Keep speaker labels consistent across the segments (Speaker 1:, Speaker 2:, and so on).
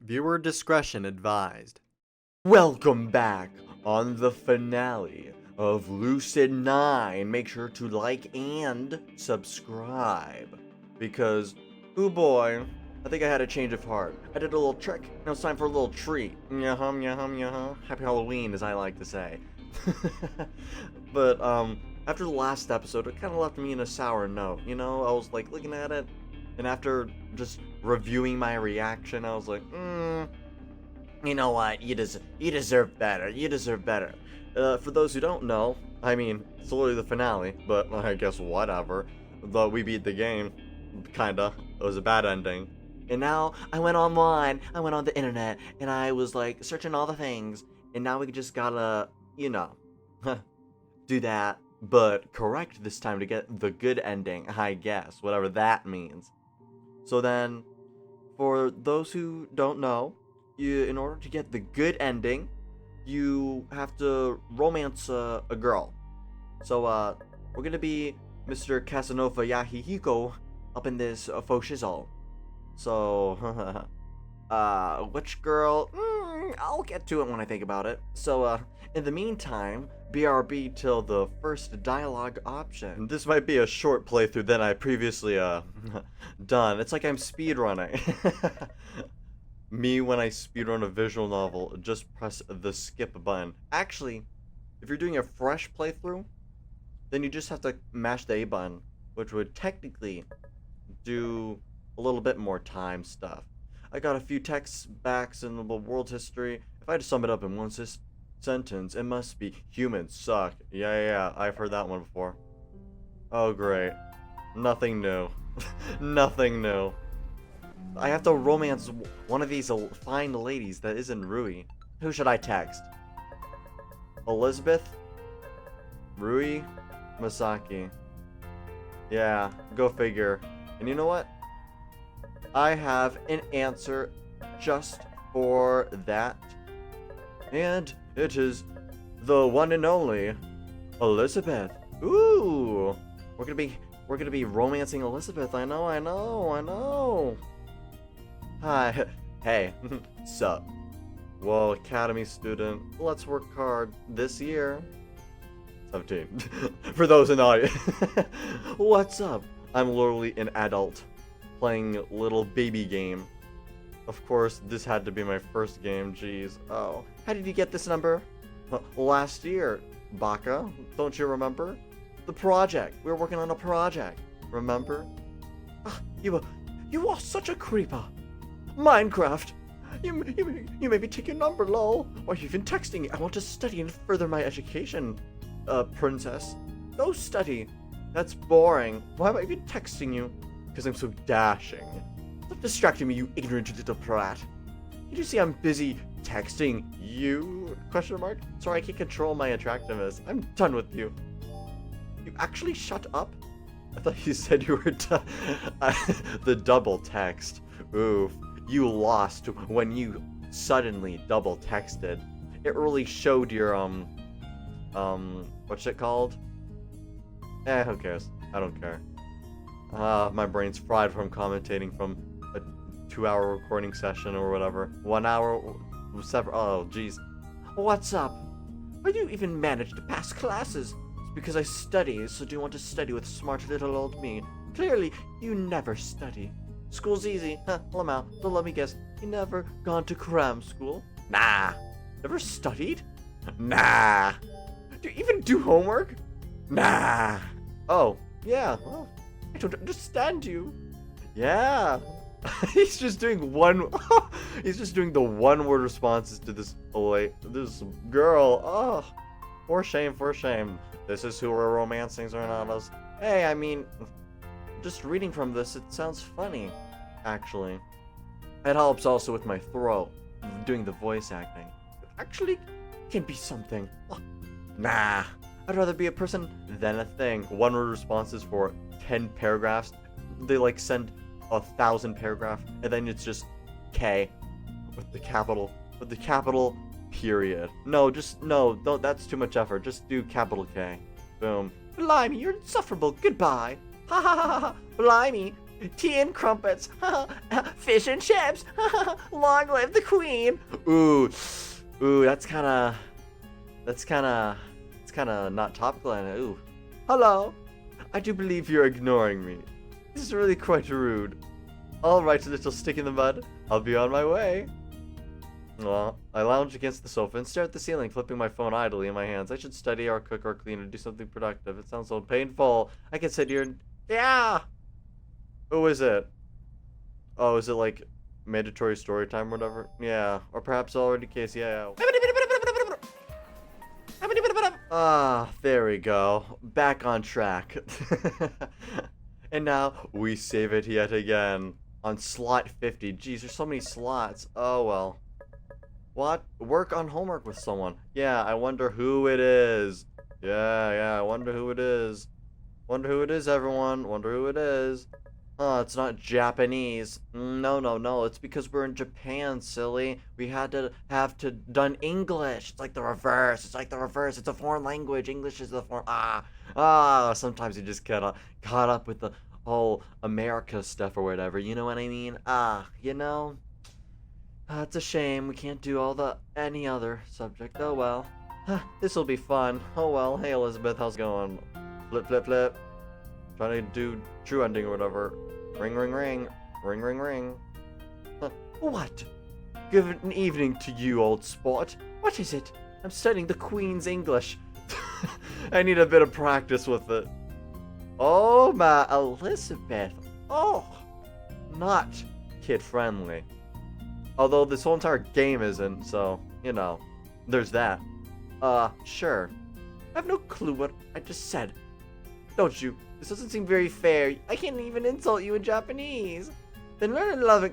Speaker 1: Viewer discretion advised. Welcome back on the finale of Lucid9. Make sure to like and subscribe. Because, oh boy, I think I had a change of heart. I did a little trick. Now it's time for a little treat. Nyahum, nyahum, nyahum. Happy Halloween, as I like to say. But, after the last episode, it kind of left me in a sour note. You know, I was like looking at it, and after just reviewing my reaction, I was like, you know what? You deserve better. You deserve better. For those who don't know, I mean, it's literally the finale, but I guess whatever. Though we beat the game, kinda. It was a bad ending. And now I went online, I went on the internet, and I was like searching all the things, and now we just gotta, you know, do that, but correct this time to get the good ending, I guess, whatever that means. So then, for those who don't know, in order to get the good ending, you have to romance a girl. So, we're gonna be Mr. Casanova Yahihiko up in this faux shizzle. So, which girl? I'll get to it when I think about it. So, in the meantime, BRB till the first dialogue option. This might be a short playthrough than I previously, done. It's like I'm speedrunning. Me when I speedrun a visual novel, just press the skip button. Actually, if you're doing a fresh playthrough, then you just have to mash the A button, which would technically do a little bit more time stuff. I got a few texts backs in the world's history. If I had to sum it up in one sentence, it must be humans suck. Yeah, I've heard that one before. Oh great. Nothing new. Nothing new. I have to romance one of these fine ladies that isn't Rui. Who should I text? Elizabeth? Rui? Masaki. Yeah, go figure. And you know what? I have an answer just for that. And it is the one and only Elizabeth. Ooh! We're gonna be romancing Elizabeth. I know. Hi. Hey. Sup? Well, academy student, let's work hard this year. 17. For those in the audience. What's up? I'm literally an adult playing little baby game. Of course, this had to be my first game, jeez. Oh. How did you get this number? Last year, Baka. Don't you remember? The project. We were working on a project. Remember? You are such a creeper. Minecraft. You made me take your number, lol. Why are you even texting me? I want to study and further my education, princess. Go study. That's boring. Why am I even texting you? Because I'm so dashing. Stop distracting me, you ignorant little brat. Did you see I'm busy texting you? Question mark? Sorry, I can't control my attractiveness. I'm done with you. You actually shut up? I thought you said you were done. The double text. Oof. You lost when you suddenly double texted. It really showed your, what's it called? Who cares? I don't care. My brain's fried from commentating from a 2-hour recording session or whatever. 1 hour, several. Oh, jeez. What's up? Why do you even manage to pass classes? It's because I study, so do you want to study with smart little old me? Clearly, you never study. School's easy. Huh, Lamau, so let me guess. You never gone to cram school? Nah. Never studied? Nah. Do you even do homework? Nah. Oh, yeah. Well, I don't understand you. Yeah. He's just doing he's just doing the one-word responses to this girl. Oh, for shame. This is who we're romancing, Xoinatos. Hey, I mean, just reading from this, it sounds funny, actually. It helps also with my throat, doing the voice acting. It actually can be something. Oh, nah. I'd rather be a person than a thing. One-word responses for 10 paragraphs. They like send 1,000 paragraph, and then it's just K with the capital period. No, don't. That's too much effort. Just do capital K. Boom. Blimey, you're insufferable. Goodbye. Ha ha ha ha. Blimey, Tea and crumpets. Fish and chips. Long live the queen. Ooh, that's kind of not topical. Ooh, hello. I do believe you're ignoring me. This is really quite rude. All right, little stick in the mud. I'll be on my way. Well, I lounge against the sofa and stare at the ceiling, flipping my phone idly in my hands. I should study or cook or clean or do something productive. It sounds so painful. I can sit here and... Yeah! Who is it? Oh, is it like mandatory story time or whatever? Yeah. Or perhaps already case, yeah. Ah, there we go. Back on track. And now, we save it yet again. On slot 50. Jeez, there's so many slots. Oh, well. What? Work on homework with someone. Yeah, I wonder who it is. Yeah, I wonder who it is. Wonder who it is, everyone. Wonder who it is. Oh, it's not Japanese. No. It's because we're in Japan, silly. We had to have done English. It's like the reverse. It's a foreign language. English is the foreign. Sometimes you just get caught up with the whole America stuff or whatever. You know what I mean? It's a shame we can't do any other subject. Oh well. This'll be fun. Oh well. Hey Elizabeth, how's it going? Flip. Trying to do true ending or whatever. Ring. Ring. What? Good evening to you, old sport. What is it? I'm studying the Queen's English. I need a bit of practice with it. Oh my Elizabeth. Oh, not kid friendly. Although this whole entire game isn't, so, there's that. Sure. I have no clue what I just said. Don't you? This doesn't seem very fair. I can't even insult you in Japanese. Then learn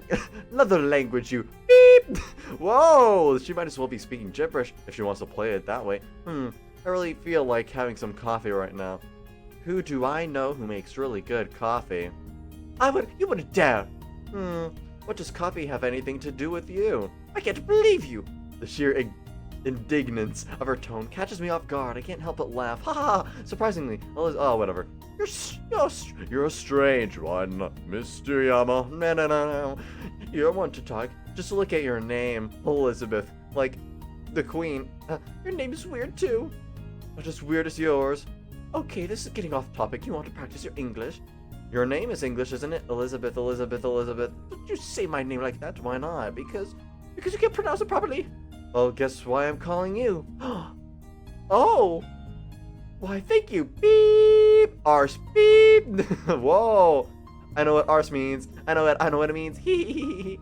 Speaker 1: another language, you beep! Whoa! She might as well be speaking gibberish if she wants to play it that way. I really feel like having some coffee right now. Who do I know who makes really good coffee? You wouldn't dare! What does coffee have anything to do with you? I can't believe you! The sheer indignance of her tone catches me off guard. I can't help but laugh. Ha ha! Surprisingly, whatever. You're a strange one, Mr. Yama. No. You don't want to talk. Just look at your name, Elizabeth. Like the Queen. Your name is weird too. Not as weird as yours. Okay, this is getting off topic. You want to practice your English? Your name is English, isn't it? Elizabeth. Don't you say my name like that. Why not? Because you can't pronounce it properly. Well, guess why I'm calling you. Oh! Why, thank you. Beep! Arse, beep! Whoa! I know what arse means. I know what it means. Hee.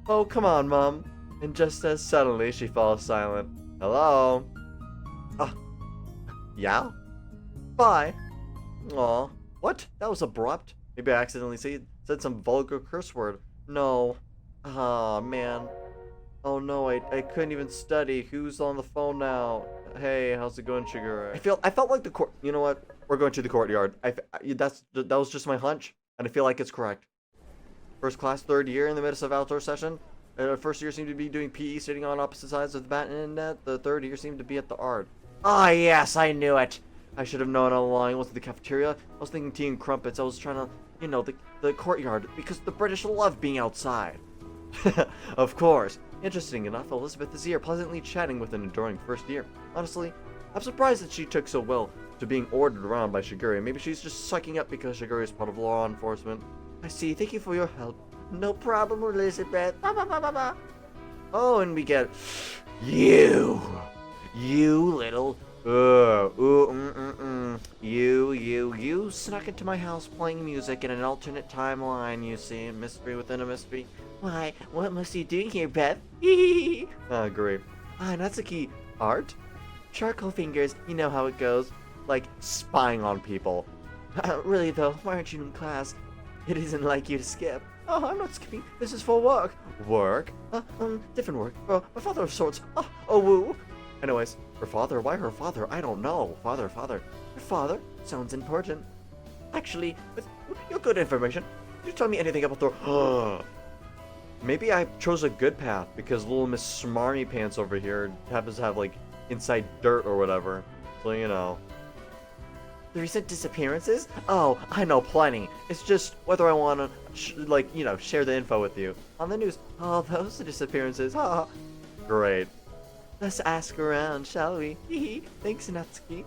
Speaker 1: Oh, come on, Mom. And just as suddenly, she falls silent. Hello? Yeah? Bye. Aw. What? That was abrupt. Maybe I accidentally said some vulgar curse word. No. Ah, man. Oh no, I couldn't even study. Who's on the phone now? Hey, how's it going, Sugar? I felt like the court. You know what? We're going to the courtyard. That was just my hunch, and I feel like it's correct. First class, third year in the midst of outdoor session. First year seemed to be doing PE, sitting on opposite sides of the badminton net. The third year seemed to be at the art. Ah, yes, I knew it. I should have known all along. It wasn't the cafeteria. I was thinking tea and crumpets. I was trying to, the courtyard, because the British love being outside. Of course. Interesting enough, Elizabeth is here, pleasantly chatting with an adoring first year. Honestly, I'm surprised that she took so well to being ordered around by Shiguri. Maybe she's just sucking up because Shiguri is part of law enforcement. I see. Thank you for your help. No problem, Elizabeth. Oh, and we get you little. You snuck into my house playing music in an alternate timeline, you see. Mystery within a mystery. Why, what must you do here, Beth? Great. Natsuki, art? Charcoal fingers, you know how it goes. Like, spying on people. Really though, why aren't you in class? It isn't like you to skip. Oh, I'm not skipping. This is for work. Work? Different work. Oh, my father of sorts. Oh, woo. Anyways, her father? Why her father? I don't know. Father. Her father? Sounds important. Actually, with your good information, did you tell me anything about the... Maybe I chose a good path, because little Miss Smarmy Pants over here happens to have, like, inside dirt or whatever. So, The recent disappearances? Oh, I know plenty. It's just whether I want to, share the info with you. On the news, oh, those disappearances. Ha. Great. Let's ask around, shall we? Hee. Thanks, Natsuki.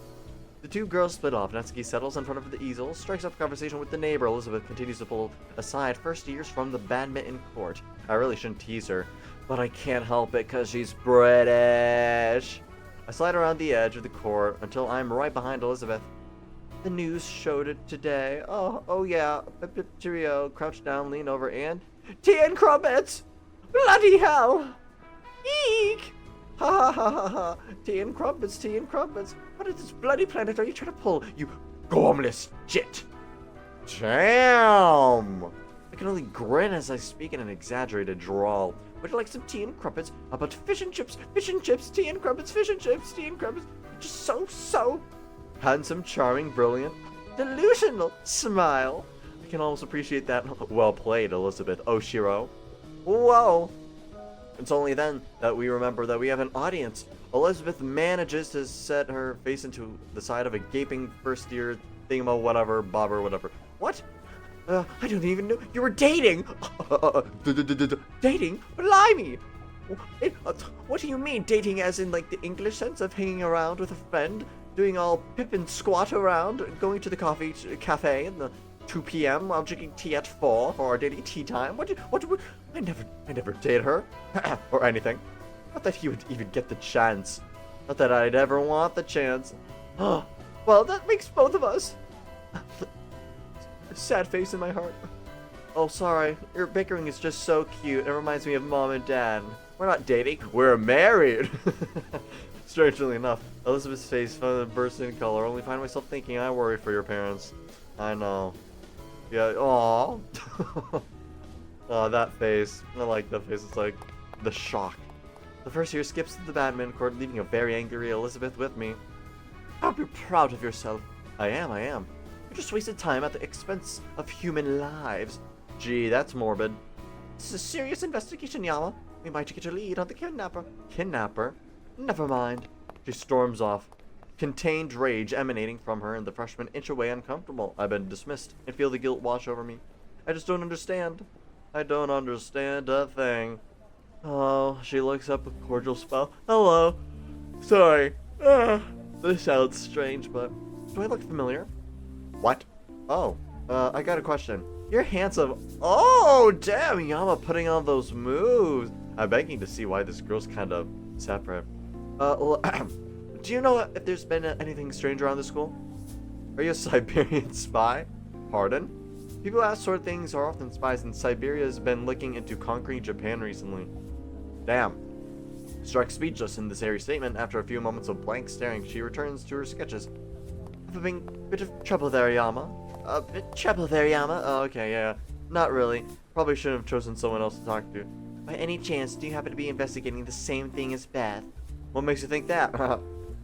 Speaker 1: The two girls split off. Natsuki settles in front of the easel, strikes up a conversation with the neighbor. Elizabeth continues to pull aside first years from the badminton court. I really shouldn't tease her, but I can't help it because she's British. I slide around the edge of the court until I'm right behind Elizabeth. The news showed it today. Oh yeah. Cheerio. Crouch down, lean over, and tea and crumpets! Bloody hell! Eek! Ha ha ha ha ha! Tea and crumpets, tea and crumpets. What is this bloody planet are you trying to pull, you gormless shit? Damn! I can only grin as I speak in an exaggerated drawl. Would you like some tea and crumpets? How about fish and chips, tea and crumpets, fish and chips, tea and crumpets? Just so handsome, charming, brilliant, delusional smile. I can almost appreciate that. Well played, Elizabeth Oshiro. Whoa! It's only then that we remember that we have an audience. Elizabeth manages to set her face into the side of a gaping first-year thingamo whatever, bobber whatever. What? I don't even know. You were dating! Dating? Blimey! What do you mean, dating as in, like, the English sense of hanging around with a friend? Doing all pip and squat around, going to the cafe in the 2 p.m. while drinking tea at 4 for our daily tea time? What? I never date her. Or anything. Not that he would even get the chance. Not that I'd ever want the chance. Well, that makes both of us. Sad face in my heart. Oh, sorry. Your bickering is just so cute. It reminds me of Mom and Dad. We're not dating. We're married. Strangely enough, Elizabeth's face burst in color. Only find myself thinking, I worry for your parents. I know. Yeah. Aww. Oh, that face. I like that face. It's like the shock. The first year skips to the badminton court, leaving a very angry Elizabeth with me. I hope you're proud of yourself. I am. You just wasted time at the expense of human lives. Gee, that's morbid. This is a serious investigation, Yama. We might get a lead on the kidnapper. Kidnapper? Never mind. She storms off, contained rage emanating from her, and the freshmen inch away uncomfortable. I've been dismissed and feel the guilt wash over me. I just don't understand. I don't understand a thing. Oh, she looks up a cordial spell. Hello. Sorry. This sounds strange, but do I look familiar? What? Oh, I got a question. You're handsome. Oh, damn, Yama putting on those moves. I'm begging to see why this girl's kind of separate. Do you know if there's been anything strange around the school? Are you a Siberian spy? Pardon? People ask sort of things are often spies, and Siberia has been looking into conquering Japan recently. Damn. Struck speechless in this airy statement, after a few moments of blank staring, she returns to her sketches. Having a bit of trouble there, Yama. A bit trouble there, Yama? Oh, okay, yeah. Not really. Probably should have chosen someone else to talk to. By any chance, do you happen to be investigating the same thing as Beth? What makes you think that?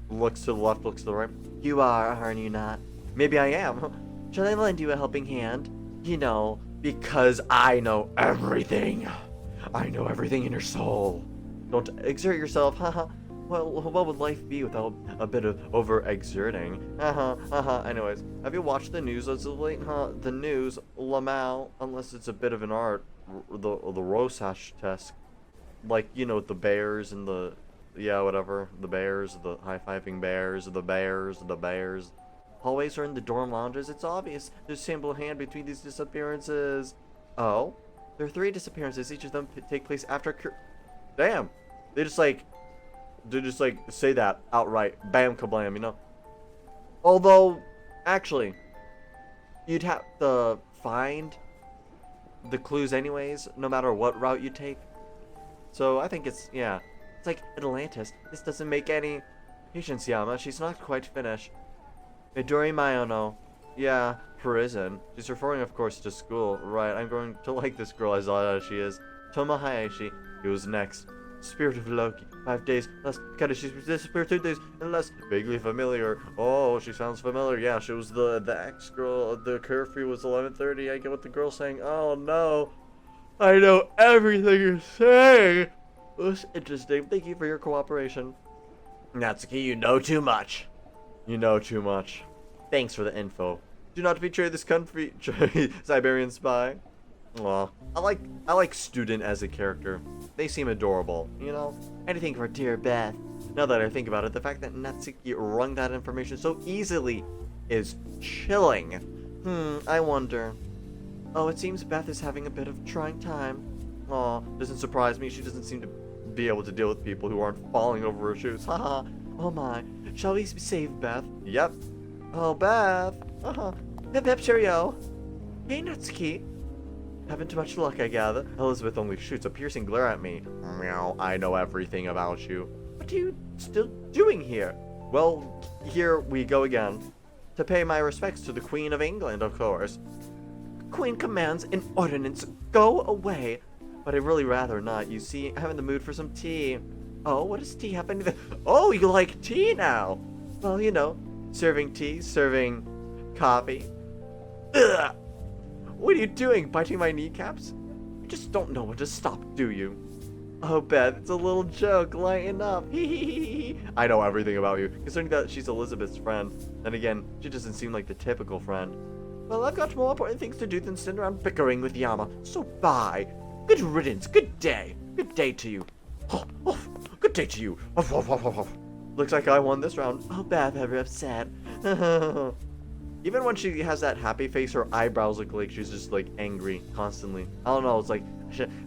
Speaker 1: Looks to the left, looks to the right. You aren't you not? Maybe I am. Shall I lend you a helping hand? You know, because I know everything. I know everything in your soul. Don't exert yourself, haha. Well, what would life be without a bit of over-exerting? Anyways, have you watched the news as of late? The news, Lamau, unless it's a bit of an art, the Rorschach test. Like, you know, the bears and the, yeah, whatever. The bears, the high-fiving bears, the bears. Hallways are in the dorm lounges. It's obvious. There's a simple hand between these disappearances. Oh? There are 3 disappearances. Each of them take place after Damn. They just like say that outright. Bam kablam, you know? Although, actually, you'd have to find the clues anyways, no matter what route you take. So I think it's, yeah. It's like Atlantis. This doesn't make any... Patience, Yama. She's not quite finished. Midori Mayono. Yeah, prison. She's referring, of course, to school. Right, I'm going to like this girl as odd as she is. Toma Hayashi. Who's next? Spirit of Loki. 5 days. Less. She's disappeared 2 days. And less. Vaguely familiar. Oh, she sounds familiar. Yeah, she was the ex-girl. The curfew was 11:30. I get what the girl's saying. Oh, no. I know everything you're saying. That's interesting. Thank you for your cooperation. Natsuki, you know too much. You know too much. Thanks for the info. Do not betray this country, Siberian spy. Aw, I like Student as a character. They seem adorable, you know? Anything for dear Beth. Now that I think about it, the fact that Natsuki wrung that information so easily is chilling. I wonder. Oh, it seems Beth is having a bit of trying time. Aw, doesn't surprise me. She doesn't seem to be able to deal with people who aren't falling over her shoes. Haha. Oh my. Shall we save Beth? Yep. Oh, Beth. Hip hip cheerio. Hey, Natsuki. Having too much luck, I gather. Elizabeth only shoots a piercing glare at me. Meow, I know everything about you. What are you still doing here? Well, here we go again. To pay my respects to the Queen of England, of course. Queen commands an ordinance. Go away. But I'd really rather not. You see, I'm in the mood for some tea. Oh, what does tea happen to? Oh, you like tea now? Well, you know, serving tea, serving coffee. Ugh. What are you doing? Biting my kneecaps? You just don't know when to stop, do you? Oh, Beth, it's a little joke. Lighten up. I know everything about you, considering that she's Elizabeth's friend. Then again, she doesn't seem like the typical friend. Well, I've got more important things to do than stand around bickering with Yama. So bye. Good riddance. Good day. Good day to you. Good day to you. Looks like I won this round. Oh, Beth, ever upset? Even when she has that happy face, her eyebrows look like she's just like angry constantly. I don't know, it's like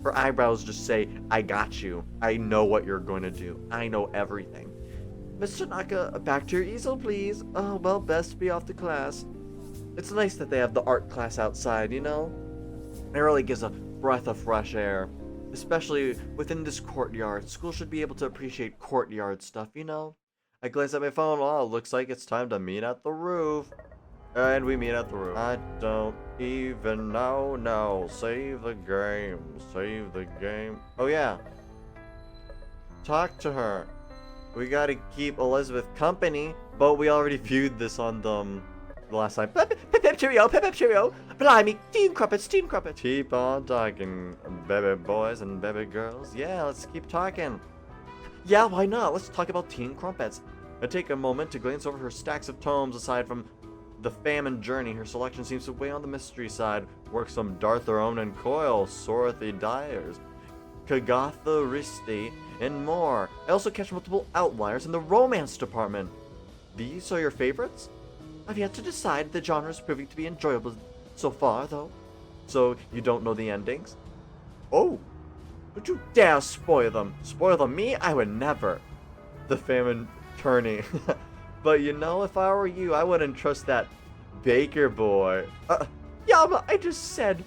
Speaker 1: her eyebrows just say, I got you. I know what you're going to do. I know everything. Mr. Naka, back to your easel, please. Oh, well, best be off to class. It's nice that they have the art class outside, you know? It really gives a breath of fresh air. Especially within this courtyard. School should be able to appreciate courtyard stuff, you know? I glance at my phone. Oh, looks like it's time to meet at the roof. And we meet at the roof. I don't even know. No, save the game. Save the game. Oh, yeah. Talk to her. We gotta keep Elizabeth company. But we already viewed this on the last time. Pip cheerio, pip cheerio. Blimey, team crumpets, team crumpets. Keep on talking, baby boys and baby girls. Yeah, let's keep talking. Yeah, why not? Let's talk about Teen Crumpets. I take a moment to glance over her stacks of tomes. Aside from the Famine Journey, her selection seems to weigh on the mystery side. Works from Darther Onan Coil, Sorothy Dyers, Kagatha Risti, and more. I also catch multiple outliers in the romance department. These are your favorites? I've yet to decide. The genre is proving to be enjoyable so far, though. So, you don't know the endings? Oh! Don't you dare spoil them! Spoil them? Me? I would never. The Famine Journey. But you know, if I were you, I wouldn't trust that baker boy. Yama, I just said.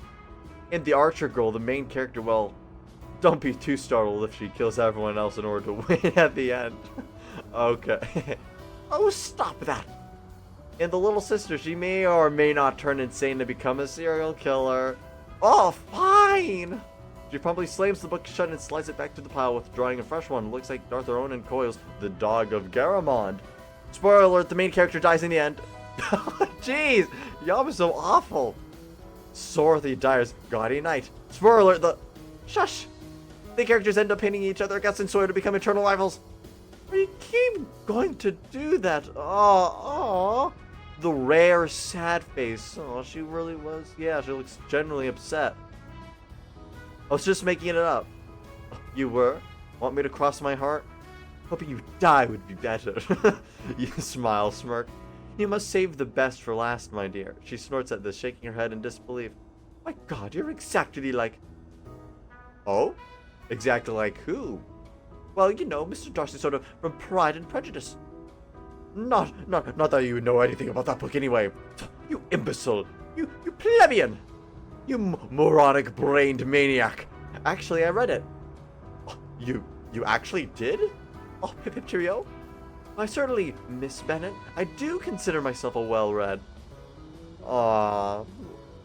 Speaker 1: And the Archer girl, the main character, well, don't be too startled if she kills everyone else in order to win at the end. Okay. Oh, stop that. And the little sister, she may or may not turn insane to become a serial killer. Oh, fine. She promptly slams the book shut and slides it back to the pile, withdrawing a fresh one. Looks like Darther Onan Coils, the dog of Garamond. Spoiler alert, the main character dies in the end. Jeez, Yama's so awful. Sorothy Dyer's Gaudy Knight. Spoiler alert, the... Shush! The characters end up hitting each other, Guts and Sawyer, to become eternal rivals. We keep going to do that. Oh, the rare sad face. Oh, she really was. Yeah, she looks genuinely upset. I was just making it up. You were? Want me to cross my heart? Hoping you die would be better. You smile, smirk. You must save the best for last, my dear. She snorts at this, shaking her head in disbelief. My God, you're exactly like... Oh? Exactly like who? Well, you know, Mr. Darcy, sort of from Pride and Prejudice. Not that you know anything about that book anyway. You imbecile. You plebeian. You moronic-brained maniac. Actually, I read it. Oh, you actually did? Oh, pip pip cheerio. I certainly, Miss Bennet, I do consider myself a well-read. Aww,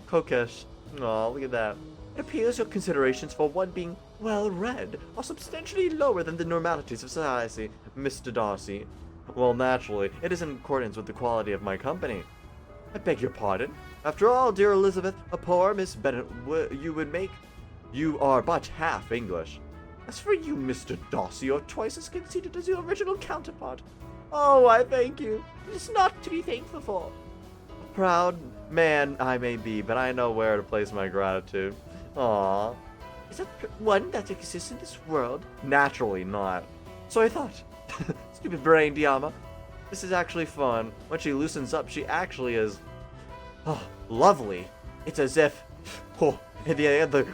Speaker 1: coquettish. Aw, look at that. It appears your considerations for one being well-read are substantially lower than the normalities of society, Mr. Darcy. Well, naturally, it is in accordance with the quality of my company. I beg your pardon. After all, dear Elizabeth, a poor Miss Bennet you would make. You are but half English. As for you, Mr. Darcy, you're twice as conceited as your original counterpart. Oh, I thank you. It is not to be thankful for. proud man I may be, but I know where to place my gratitude. Aww. Is that one that exists in this world? Naturally not. So I thought. Stupid brain, Diama. This is actually fun. When she loosens up, she actually is... Oh, lovely. It's as if... Oh, in the end,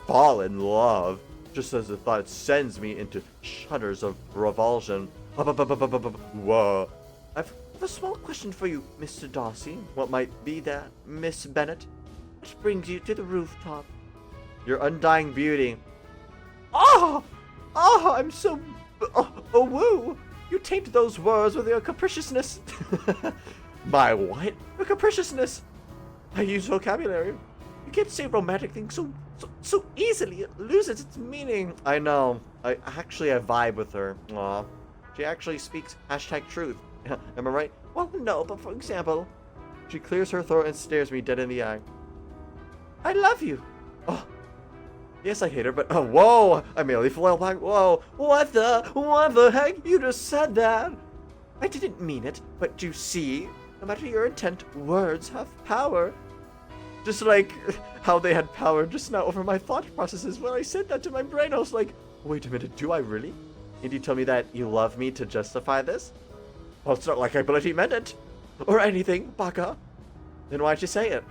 Speaker 1: fall in love. Just as the thought sends me into shudders of revulsion. Whoa. I've a small question for you, Mr. Darcy. What might be that, Miss Bennett? What brings you to the rooftop? Your undying beauty. Oh! Oh, I'm so... Oh, woo! You taint those words with your capriciousness. My what? Your capriciousness. I use vocabulary. You can't say romantic things so easily. It loses its meaning. I know. I vibe with her. Aw. She actually speaks #truth. Am I right? Well, no, but for example, she clears her throat and stares me dead in the eye. I love you. Oh. Yes, I hate her, but oh, whoa! I merely fell back. Whoa! What the heck? You just said that. I didn't mean it, but you see, no matter your intent, words have power. Just like how they had power just now over my thought processes when I said that to my brain. I was like, wait a minute, do I really? And you tell me that you love me to justify this? Well, it's not like I bloody meant it. Or anything, baka. Then why'd you say it?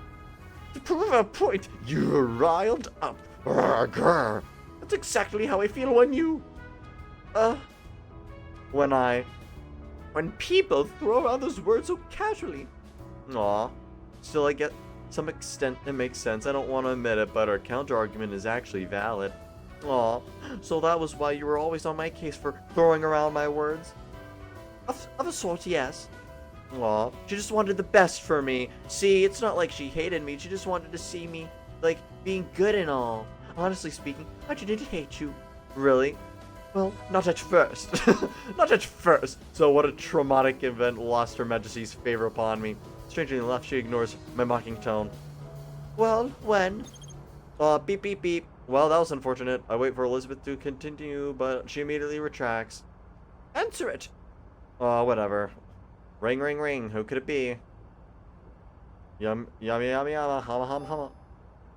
Speaker 1: To prove a point, you're riled up. Grr. That's exactly how I feel when you... When people throw around those words so casually. Aw. Still, I get some extent it makes sense. I don't want to admit it, but our counter-argument is actually valid. Aw. So that was why you were always on my case for throwing around my words? Of a sort, yes. Aw. She just wanted the best for me. See, it's not like she hated me. She just wanted to see me, like, being good and all. Honestly speaking, I didn't hate you. Really? Well, not at first. Not at first. So what a traumatic event lost Her Majesty's favor upon me. Strangely enough, she ignores my mocking tone. Well, when? Beep, beep, beep. Well, that was unfortunate. I wait for Elizabeth to continue, but she immediately retracts. Answer it! Whatever. Ring, ring, ring. Who could it be? Yum, yum, yum, yum, hama, hama, hama.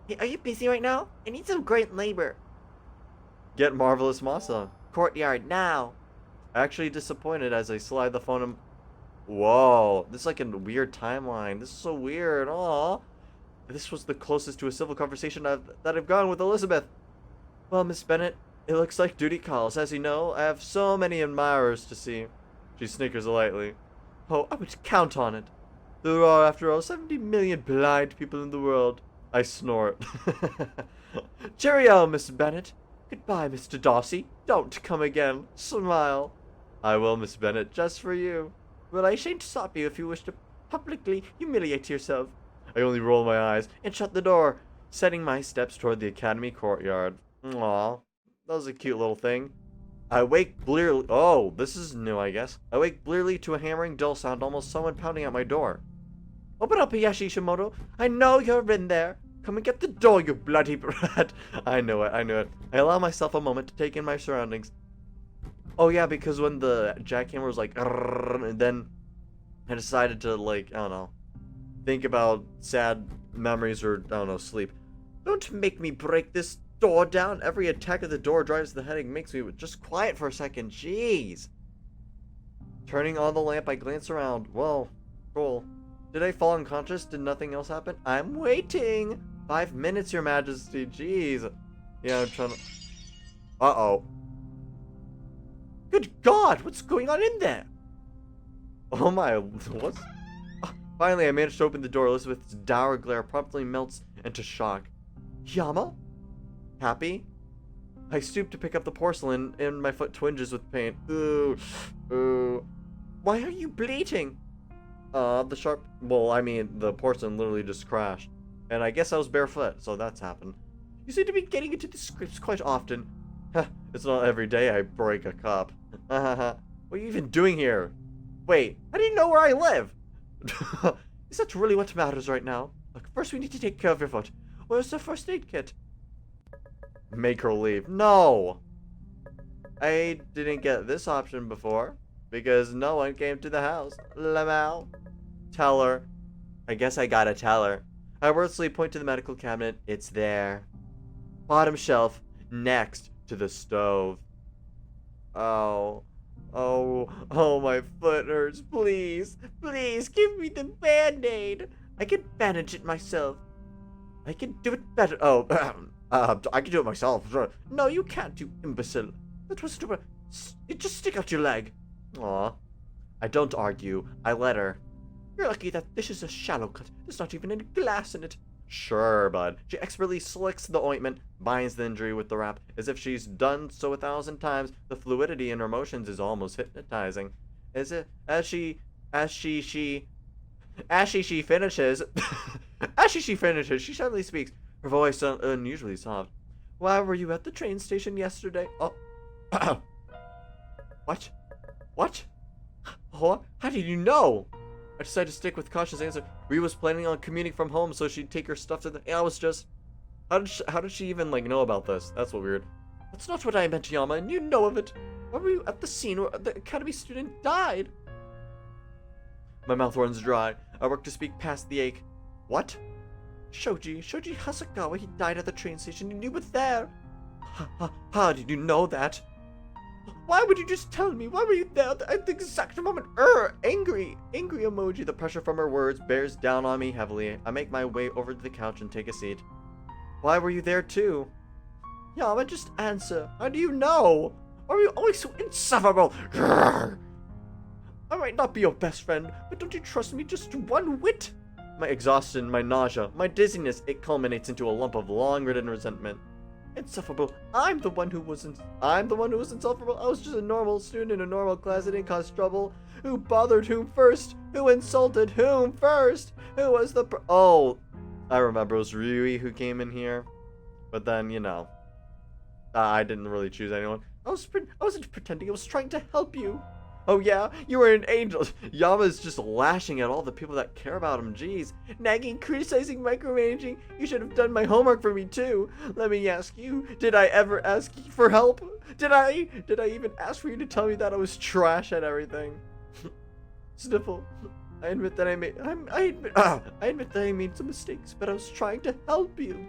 Speaker 1: Hey, are you busy right now? I need some great labor. Get Marvelous Masa. Courtyard, now. Actually disappointed as I slide the phone in. Whoa, this is like a weird timeline. This is so weird. Aw. This was the closest to a civil conversation that I've gone with Elizabeth. Well, Miss Bennett, it looks like duty calls. As you know, I have so many admirers to see. She snickers lightly. Oh, I would count on it. There are, after all, 70 million blind people in the world. I snort. Cheerio, Miss Bennett. Goodbye, Mr. Darcy. Don't come again. Smile. I will, Miss Bennett, just for you. Well, I shan't stop you if you wish to publicly humiliate yourself. I only roll my eyes and shut the door, setting my steps toward the academy courtyard. Aw, that was a cute little thing. I wake blearily. Oh, this is new, I guess. I wake blearily to a hammering dull sound, almost someone pounding at my door. Open up, Yashishimoto. I know you're in there. Come and get the door, you bloody brat. I knew it. I allow myself a moment to take in my surroundings. Oh yeah, because when the jackhammer was like, and then I decided to, like, I don't know, think about sad memories or, I don't know, sleep. Don't make me break this door down. Every attack of the door drives the headache, makes me just quiet for a second. Jeez. Turning on the lamp, I glance around. Well, cool. Did I fall unconscious? Did nothing else happen? I'm waiting. 5 minutes, Your Majesty. Jeez. Yeah, I'm trying to... Uh-oh. Good God, what's going on in there? Oh my, what? Finally, I managed to open the door. Elizabeth's dour glare promptly melts into shock. Yama? Happy? I stoop to pick up the porcelain, and my foot twinges with pain. Ooh. Why are you bleeding? The porcelain literally just crashed. And I guess I was barefoot, so that's happened. You seem to be getting into the scripts quite often. It's not every day I break a cup. What are you even doing here? Wait, how do you know where I live? Is that really what matters right now? Look, first we need to take care of your foot. Where's the first aid kit? Make her leave. No! I didn't get this option before, because no one came to the house. Lamau. Tell her. I guess I gotta tell her. I wordlessly point to the medical cabinet. It's there. Bottom shelf, next to the stove. Oh. Oh, my foot hurts. Please, please, give me the Band-Aid. I can bandage it myself. I can do it better. Oh, I can do it myself. No, you can't, you imbecile. That was stupid. You just stick out your leg. Aw. I don't argue. I let her. You're lucky that this is a shallow cut. There's not even any glass in it. Sure, bud. She expertly slicks the ointment, binds the injury with the wrap, as if she's done so 1,000 times. The fluidity in her motions is almost hypnotizing. As she finishes, she finishes, she suddenly speaks, her voice unusually soft. Why were you at the train station yesterday? Oh, what? What? How did you know? I decided to stick with cautious answer. Rhea was planning on commuting from home so she'd take her stuff to the... I was just... How did she even, like, know about this? That's what weird. That's not what I meant, Yama, and you know of it. Why were you at the scene where the academy student died? My mouth runs dry. I work to speak past the ache. What? Shoji Hasegawa, he died at the train station and you were there. How did you know that? Why would you just tell me? Why were you there at the exact moment? Angry emoji. The pressure from her words bears down on me heavily. I make my way over to the couch and take a seat. Why were you there too? Yama, just answer. How do you know? Why are you always so insufferable? Grrr. I might not be your best friend, but don't you trust me just one whit? My exhaustion, my nausea, my dizziness, it culminates into a lump of long-ridden resentment. Insufferable. I'm the one who was insufferable. I was just a normal student in a normal class that didn't cause trouble. Who bothered whom first? Who insulted whom first? Who was the Oh, I remember it was Ryui who came in here. But then, you know, I didn't really choose anyone. I wasn't pretending. I was trying to help you. Oh yeah, you were an angel. Yama's just lashing at all the people that care about him. Jeez. Nagging, criticizing, micromanaging. You should have done my homework for me too. Let me ask you, did I ever ask you for help? Did I even ask for you to tell me that I was trash at everything? Sniffle. I admit that I made some mistakes, but I was trying to help you.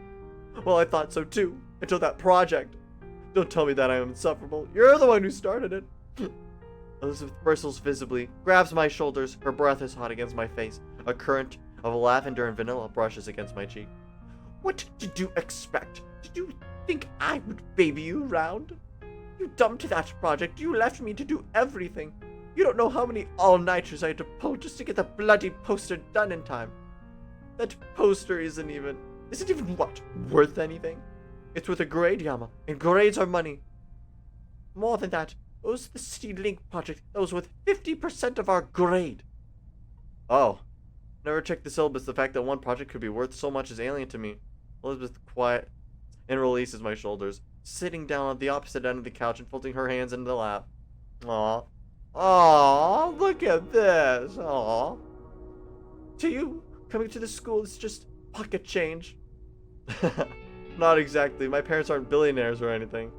Speaker 1: Well, I thought so too, until that project. Don't tell me that I am insufferable. You're the one who started it. Elizabeth bristles visibly, grabs my shoulders. Her breath is hot against my face. A current of lavender and vanilla brushes against my cheek. What did you expect? Did you think I would baby you around? You dumped that project. You left me to do everything. You don't know how many all-nighters I had to pull just to get the bloody poster done in time. That poster isn't even what? Worth anything? It's worth a grade, Yama, and grades are money. More than that. It was the City Link project that was worth 50% of our grade. Oh. Never checked the syllabus. The fact that one project could be worth so much is alien to me. Elizabeth quiet and releases my shoulders, sitting down on the opposite end of the couch and folding her hands into the lap. Aw. Aw, look at this. Aw. To you, coming to the school is just pocket change. Not exactly. My parents aren't billionaires or anything.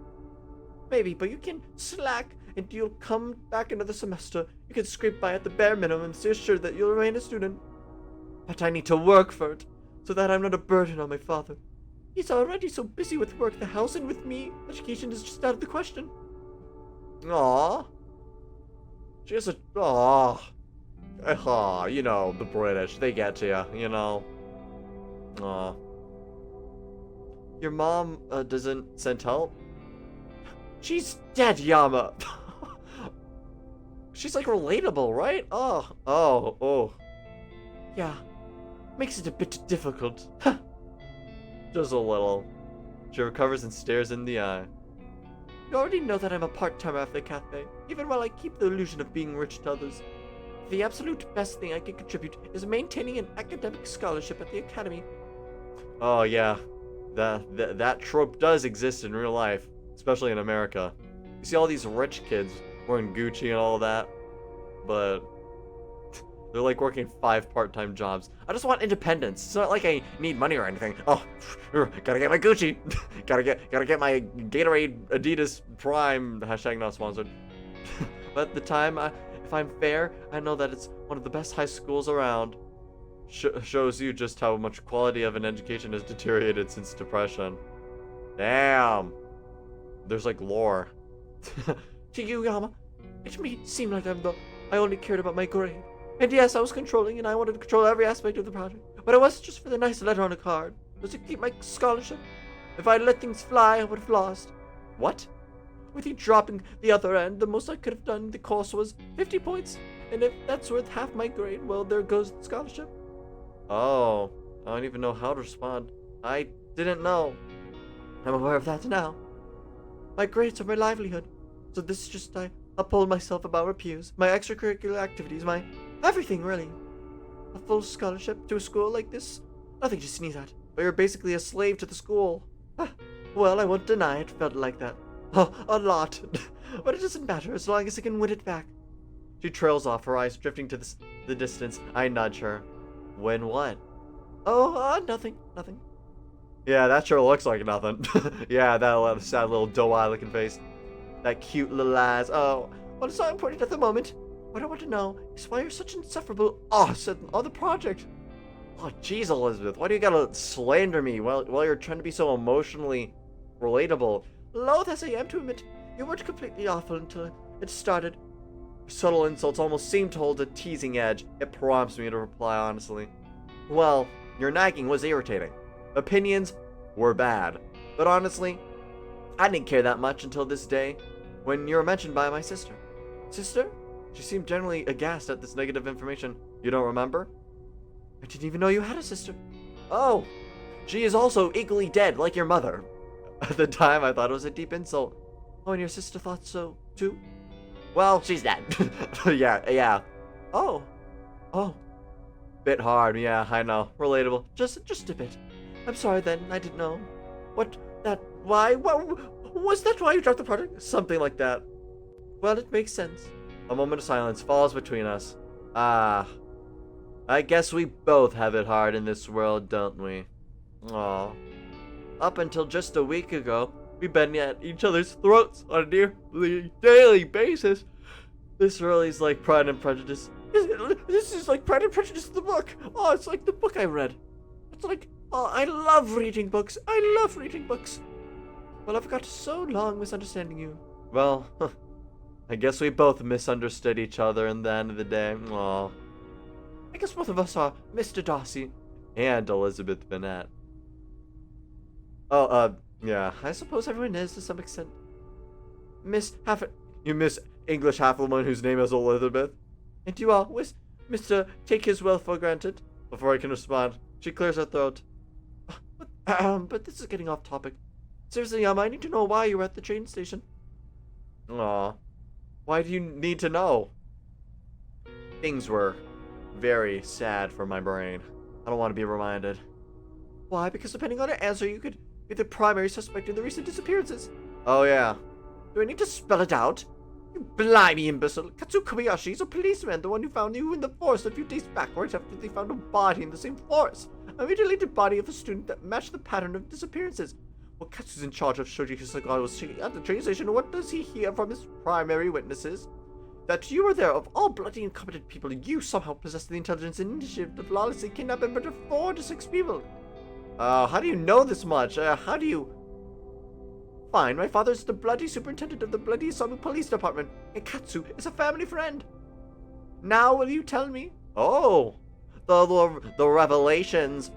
Speaker 1: Maybe, but you can slack and you'll come back another semester. You can scrape by at the bare minimum and stay assured that you'll remain a student. But I need to work for it, so that I'm not a burden on my father. He's already so busy with work, the house, and with me. Education is just out of the question. Aww. She has a... Aww. You know, the British, they get to you, you know. Aww. Your mom doesn't send help? She's dead, Yama. She's like relatable, right? Oh. Yeah. Makes it a bit difficult. Just a little. She recovers and stares in the eye. You already know that I'm a part-timer at the cafe, even while I keep the illusion of being rich to others. The absolute best thing I can contribute is maintaining an academic scholarship at the academy. Oh yeah. That trope does exist in real life. Especially in America. You see all these rich kids wearing Gucci and all that, but they're like working 5 part-time jobs. I just want independence. It's not like I need money or anything. Oh, gotta get my Gucci. gotta get my Gatorade Adidas Prime. # not sponsored. But at the time, if I'm fair, I know that it's one of the best high schools around. shows you just how much quality of an education has deteriorated since depression. Damn. There's like lore.
Speaker 2: To you, Yama, it may seem like I only cared about my grade. And yes, I was controlling, and I wanted to control every aspect of the project. But it wasn't just for the nice letter on a card. It was to keep my scholarship. If I'd let things fly, I would have lost.
Speaker 1: What?
Speaker 2: With you dropping the other end, the most I could have done in the course was 50 points. And if that's worth half my grade, well, there goes the scholarship.
Speaker 1: Oh, I don't even know how to respond. I didn't know.
Speaker 2: I'm aware of that now. My grades are my livelihood. So this is just, I uphold myself about repose, my extracurricular activities, my everything, really. A full scholarship to a school like this? Nothing to sneeze at.
Speaker 1: But you're basically a slave to the school.
Speaker 2: Well, I won't deny it felt like that. Oh, a lot. But it doesn't matter as long as I can win it back.
Speaker 1: She trails off, her eyes drifting to the distance. I nudge her. Win what?
Speaker 2: Oh, nothing.
Speaker 1: Yeah, that sure looks like nothing. Yeah, that sad little doe-eye looking face. That cute little eyes. Oh,
Speaker 2: well, it's not important at the moment. What I want to know is why you're such insufferable on the project.
Speaker 1: Oh, jeez, Elizabeth, why do you gotta slander me while you're trying to be so emotionally relatable?
Speaker 2: Loath as I am to admit, you weren't completely awful until it started.
Speaker 1: Subtle insults almost seem to hold a teasing edge. It prompts me to reply honestly. Well, your nagging was irritating. Opinions were bad. But honestly, I didn't care that much until this day, when you were mentioned by my sister.
Speaker 2: Sister?
Speaker 1: She seemed generally aghast at this negative information. You don't remember?
Speaker 2: I didn't even know you had a sister.
Speaker 1: Oh, she is also equally dead, like your mother. At the time, I thought it was a deep insult.
Speaker 2: Oh, and your sister thought so, too?
Speaker 1: Well, she's dead. Yeah.
Speaker 2: Oh.
Speaker 1: Bit hard, yeah, I know. Relatable.
Speaker 2: Just a bit. I'm sorry then, I didn't know. Why? Was that why you dropped the project?
Speaker 1: Something like that.
Speaker 2: Well, it makes sense.
Speaker 1: A moment of silence falls between us. I guess we both have it hard in this world, don't we? Aw. Up until just a week ago, we've been at each other's throats on a nearly daily basis. This really is like Pride and Prejudice.
Speaker 2: This is like Pride and Prejudice, the book. Oh, it's like the book I read. It's like, oh, I love reading books. Well, I've got so long misunderstanding you.
Speaker 1: Well, I guess we both misunderstood each other in the end of the day. Aw.
Speaker 2: I guess both of us are Mr. Darcy.
Speaker 1: And Elizabeth Bennet. Yeah,
Speaker 2: I suppose everyone is to some extent.
Speaker 1: You miss English half-woman whose name is Elizabeth?
Speaker 2: And you are Mr. Take his wealth for granted.
Speaker 1: Before I can respond, she clears her throat.
Speaker 2: But this is getting off topic. Seriously, I need to know why you were at the train station.
Speaker 1: Aw. Why do you need to know? Things were very sad for my brain. I don't want to be reminded.
Speaker 2: Why? Because depending on your answer, you could be the primary suspect in the recent disappearances.
Speaker 1: Oh, yeah.
Speaker 2: Do I need to spell it out? You blimey imbecile. Katsu Kobayashi is a policeman, the one who found you in the forest a few days backwards after they found a body in the same forest. A mutilated body of a student that matched the pattern of disappearances. Well, Katsu's in charge of Shoji Hisagawa was checking at the train station. What does he hear from his primary witnesses? That you were there. Of all bloody incompetent people, you somehow possess the intelligence and initiative to flawlessly kidnap and murder 4 to 6 people.
Speaker 1: How do you know this much? How do you...
Speaker 2: Fine, my father's the bloody superintendent of the bloody Isamu Police Department, and Katsu is a family friend. Now will you tell me?
Speaker 1: Oh, the revelations.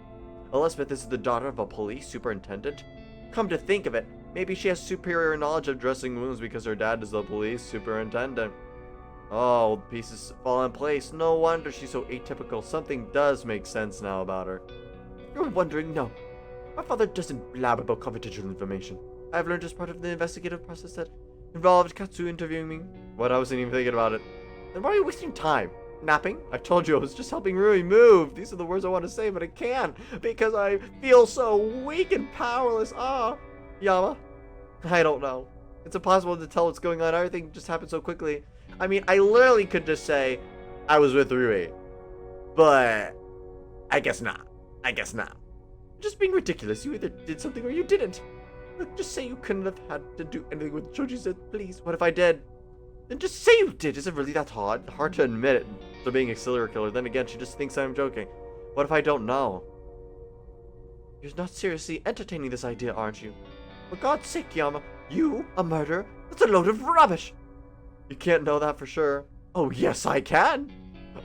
Speaker 1: Elizabeth is the daughter of a police superintendent. Come to think of it, maybe she has superior knowledge of dressing wounds because her dad is the police superintendent. Oh, pieces fall in place. No wonder she's so atypical. Something does make sense now about her.
Speaker 2: You're wondering? No. My father doesn't blab about confidential information. I've learned as part of the investigative process that involved Katsu interviewing me.
Speaker 1: What? I wasn't even thinking about it.
Speaker 2: Then why are you wasting time? Napping? I told you I was just helping Rui move. These are the words I want to say, but I can't because I feel so weak and powerless. Yama? I don't know. It's impossible to tell what's going on. Everything just happened so quickly. I mean, I literally could just say I was with Rui, but I guess not. Just being ridiculous. You either did something or you didn't. Look, just say you couldn't have had to do anything with Shoji said, please.
Speaker 1: What if I did?
Speaker 2: Then just say you did. Is it really that hard?
Speaker 1: Hard to admit it to being a serial killer. Then again, she just thinks I'm joking.
Speaker 2: What if I don't know? You're not seriously entertaining this idea, aren't you? For God's sake, Yama, you, a murderer? That's a load of rubbish! You can't know that for sure. Oh, yes, I can!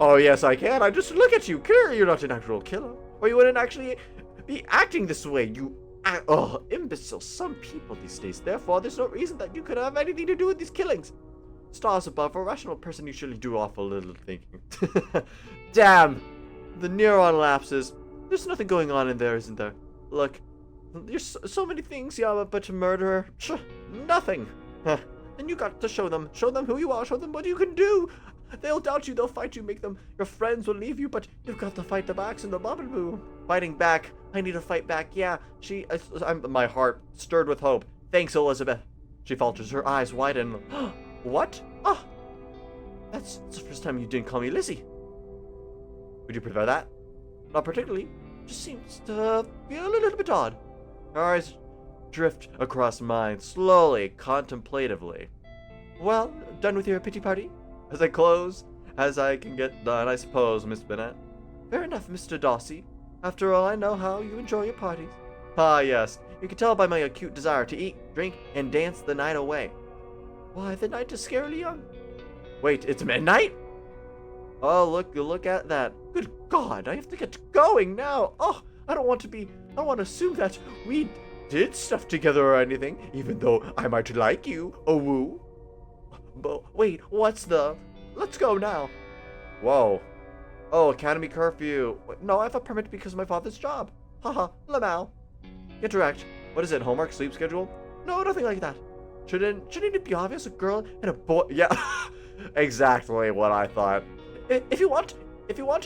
Speaker 2: Oh, yes, I can. I just look at you. Clearly, you're not an actual killer. Or you wouldn't actually be acting this way, you... Oh, imbecile. Some people these days. Therefore, there's no reason that you could have anything to do with these killings. Stars above, for a rational person, you surely do awful little thinking. Damn! The neuron lapses. There's nothing going on in there, isn't there? Look, there's so many things, Yama, but a murderer, nothing. And you got to show them who you are, show them what you can do. They'll doubt you, they'll fight you, make them, your friends will leave you, but you've got to fight the backs and the bubble. Fighting back, I need to fight back, yeah, my heart stirred with hope. Thanks, Elizabeth. She falters, her eyes widen. What? Ah, that's the first time you didn't call me Lizzie. Would you prefer that? Not particularly. Just seems to feel a little bit odd. Her eyes drift across mine, slowly, contemplatively. Well, done with your pity party? As I close, as I can get done, I suppose, Miss Bennett. Fair enough, Mr. Darcy. After all, I know how you enjoy your parties. Ah, yes. You can tell by my acute desire to eat, drink, and dance the night away. Why, the night is scarily young. Wait, it's midnight? Oh, look at that. Good God, I have to get going now. Oh, I don't want to assume that we did stuff together or anything, even though I might like you, oh woo. But wait, let's go now. Whoa. Oh, Academy curfew. No, I have a permit because of my father's job. Haha, Lamau. Get direct. What is it, homework, sleep schedule? No, nothing like that. Shouldn't it be obvious, a girl and a boy? Yeah, exactly what I thought. If you want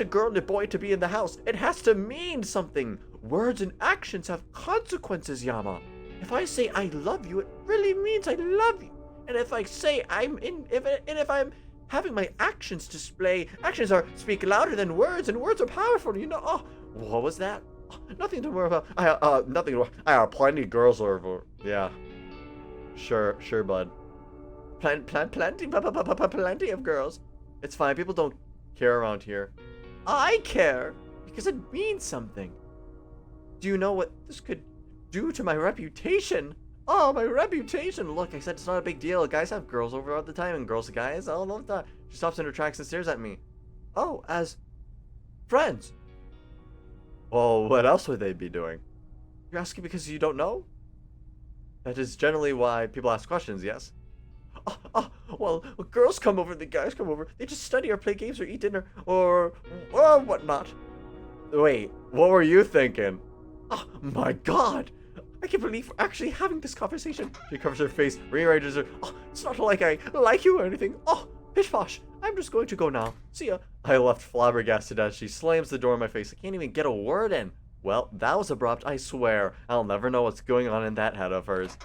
Speaker 2: a girl and a boy to be in the house, it has to mean something. Words and actions have consequences, Yama. If I say I love you, it really means I love you. And if I say if I'm having my actions speak louder than words, and words are powerful, you know. Oh, what was that? Oh, nothing to worry about. I have plenty of girls over. Yeah. Sure, bud. Plenty of girls. It's fine. People don't care around here. I care because it means something. Do you know what this could do to my reputation? Oh, my reputation! Look, I said it's not a big deal. Guys have girls over all the time, and girls to guys all the time. She stops in her tracks and stares at me. Oh, as friends. Well, what else would they be doing? You're asking because you don't know? That is generally why people ask questions, yes? Well, girls come over, the guys come over. They just study or play games or eat dinner or whatnot. Wait, what were you thinking? Oh, my God. I can't believe we're actually having this conversation. She covers her face, rearranges her. Oh, it's not like I like you or anything. Oh, pish posh. I'm just going to go now. See ya. I left flabbergasted as she slams the door in my face. I can't even get a word in. Well, that was abrupt, I swear. I'll never know what's going on in that head of hers.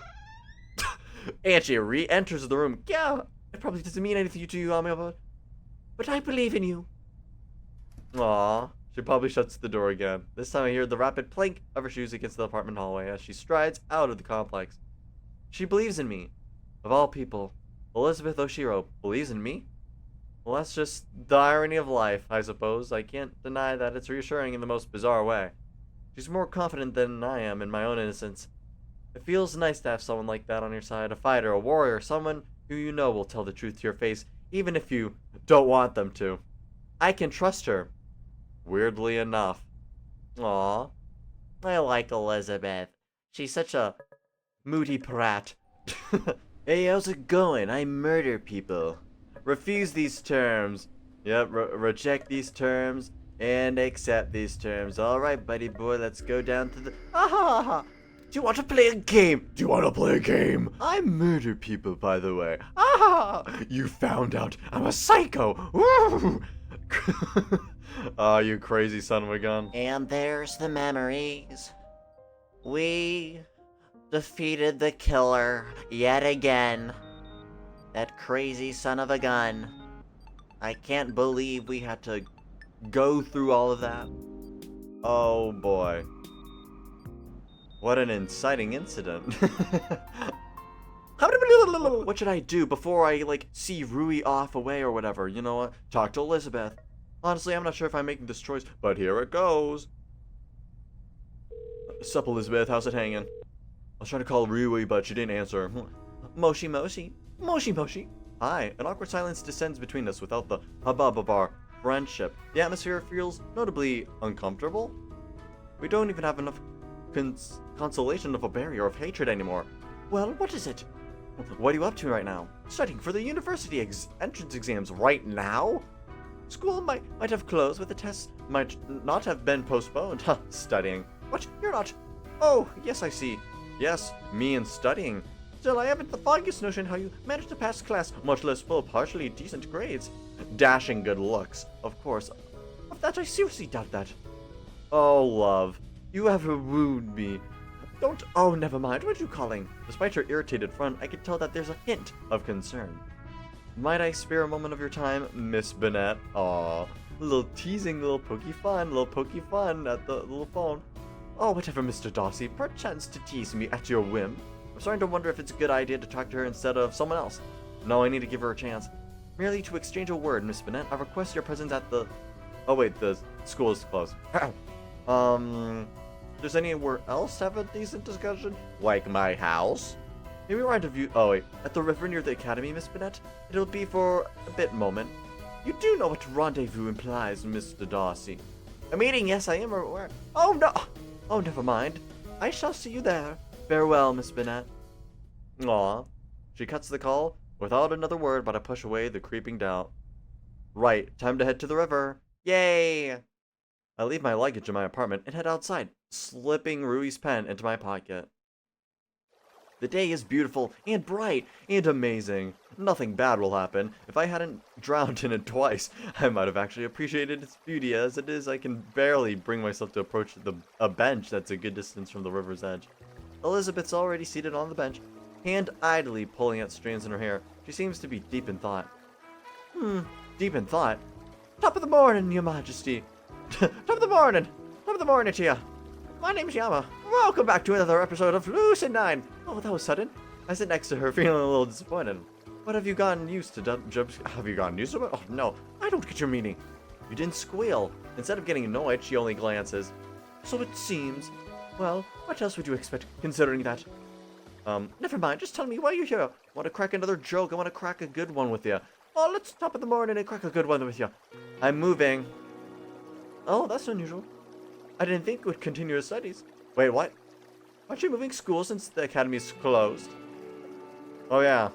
Speaker 2: And she re-enters the room. Yeah, it probably doesn't mean anything to you, Yama, but I believe in you. Aww. She probably shuts the door again. This time I hear the rapid plink of her shoes against the apartment hallway as she strides out of the complex. She believes in me. Of all people, Elizabeth Oshiro believes in me? Well, that's just the irony of life, I suppose. I can't deny that it's reassuring in the most bizarre way. She's more confident than I am in my own innocence. It feels nice to have someone like that on your side, a fighter, a warrior, someone who you know will tell the truth to your face, even if you don't want them to. I can trust her. Weirdly enough. Aw. I like Elizabeth. She's such a moody brat. Hey, how's it going? I murder people. Refuse these terms. Yep, reject these terms and accept these terms. Alright, buddy boy, let's go down to the... Ah! Do you want to play a game? Do you want to play a game? I murder people, by the way. Ah! You found out I'm a psycho. Woo! Oh, you crazy son of a gun.
Speaker 3: And there's the memories. We defeated the killer yet again. That crazy son of a gun. I can't believe we had to go through all of that.
Speaker 1: Oh boy. What an inciting incident.
Speaker 2: What should I do before I, see Rui off away or whatever? You know what? Talk to Elizabeth.
Speaker 1: Honestly, I'm not sure if I'm making this choice, but here it goes. Sup, Elizabeth, how's it hanging? I was trying to call Rui, but she didn't answer.
Speaker 2: Moshi Moshi. Moshi Moshi.
Speaker 1: Hi. An awkward silence descends between us without the hubbub of our friendship. The atmosphere feels notably uncomfortable. We don't even have enough consolation of a barrier of hatred anymore.
Speaker 2: Well, what is it?
Speaker 1: What are you up to right now?
Speaker 2: Studying for the university entrance exams right now? School might have closed, but the test might not have been postponed.
Speaker 1: Huh, studying.
Speaker 2: What? You're not? Oh, yes, I see.
Speaker 1: Yes, me and studying.
Speaker 2: Still, I haven't the foggiest notion how you managed to pass class, much less pull partially decent grades.
Speaker 1: Dashing good looks, of course.
Speaker 2: Of that, I seriously doubt that.
Speaker 1: Oh, love. You have wooed me.
Speaker 2: Don't. Oh, never mind. What are you calling?
Speaker 1: Despite her irritated front, I could tell that there's a hint of concern. Might I spare a moment of your time, Miss Bennett? Aw, little teasing, little pokey fun at the little phone.
Speaker 2: Oh, whatever, Mr. Darcy. Perchance to tease me at your whim.
Speaker 1: I'm starting to wonder if it's a good idea to talk to her instead of someone else. No, I need to give her a chance. Merely to exchange a word, Miss Bennett, I request your presence at the... Oh wait, the school is closed. Does anywhere else have a decent discussion?
Speaker 2: Like my house?
Speaker 1: Maybe rendezvous... Oh wait, at the river near the academy, Miss Bennett? It'll be for a bit moment.
Speaker 2: You do know what rendezvous implies, Mr. Darcy.
Speaker 1: A meeting, yes, I am aware.
Speaker 2: Oh, no! Oh, never mind. I shall see you there.
Speaker 1: Farewell, Miss Bennett. Aw. She cuts the call without another word, but I push away the creeping doubt. Right, time to head to the river. Yay! I leave my luggage in my apartment and head outside, slipping Rui's pen into my pocket. The day is beautiful and bright and amazing. Nothing bad will happen. If I hadn't drowned in it twice, I might have actually appreciated its beauty. As it is, I can barely bring myself to approach a bench that's a good distance from the river's edge. Elizabeth's already seated on the bench, hand idly pulling at strands in her hair. She seems to be deep in thought. Deep in thought?
Speaker 2: Top of the morning, your majesty. Top of the morning. Top of the morning to you. My name's Yama. Welcome back to another episode of Lucid9. Oh, that was sudden.
Speaker 1: I sit next to her, feeling a little disappointed. What have you gotten used to, Have you gotten used to it? Oh, no.
Speaker 2: I don't get your meaning.
Speaker 1: You didn't squeal. Instead of getting annoyed, she only glances.
Speaker 2: So it seems. Well, what else would you expect, considering that? Never mind. Just tell me why you're here.
Speaker 1: Want to crack another joke? I want to crack a good one with you.
Speaker 2: Oh, let's top of the morning and crack a good one with you.
Speaker 1: I'm moving.
Speaker 2: Oh, that's unusual. I didn't think you would continue your studies.
Speaker 1: Wait, what?
Speaker 2: Aren't you moving school since the academy's closed?
Speaker 1: Oh yeah,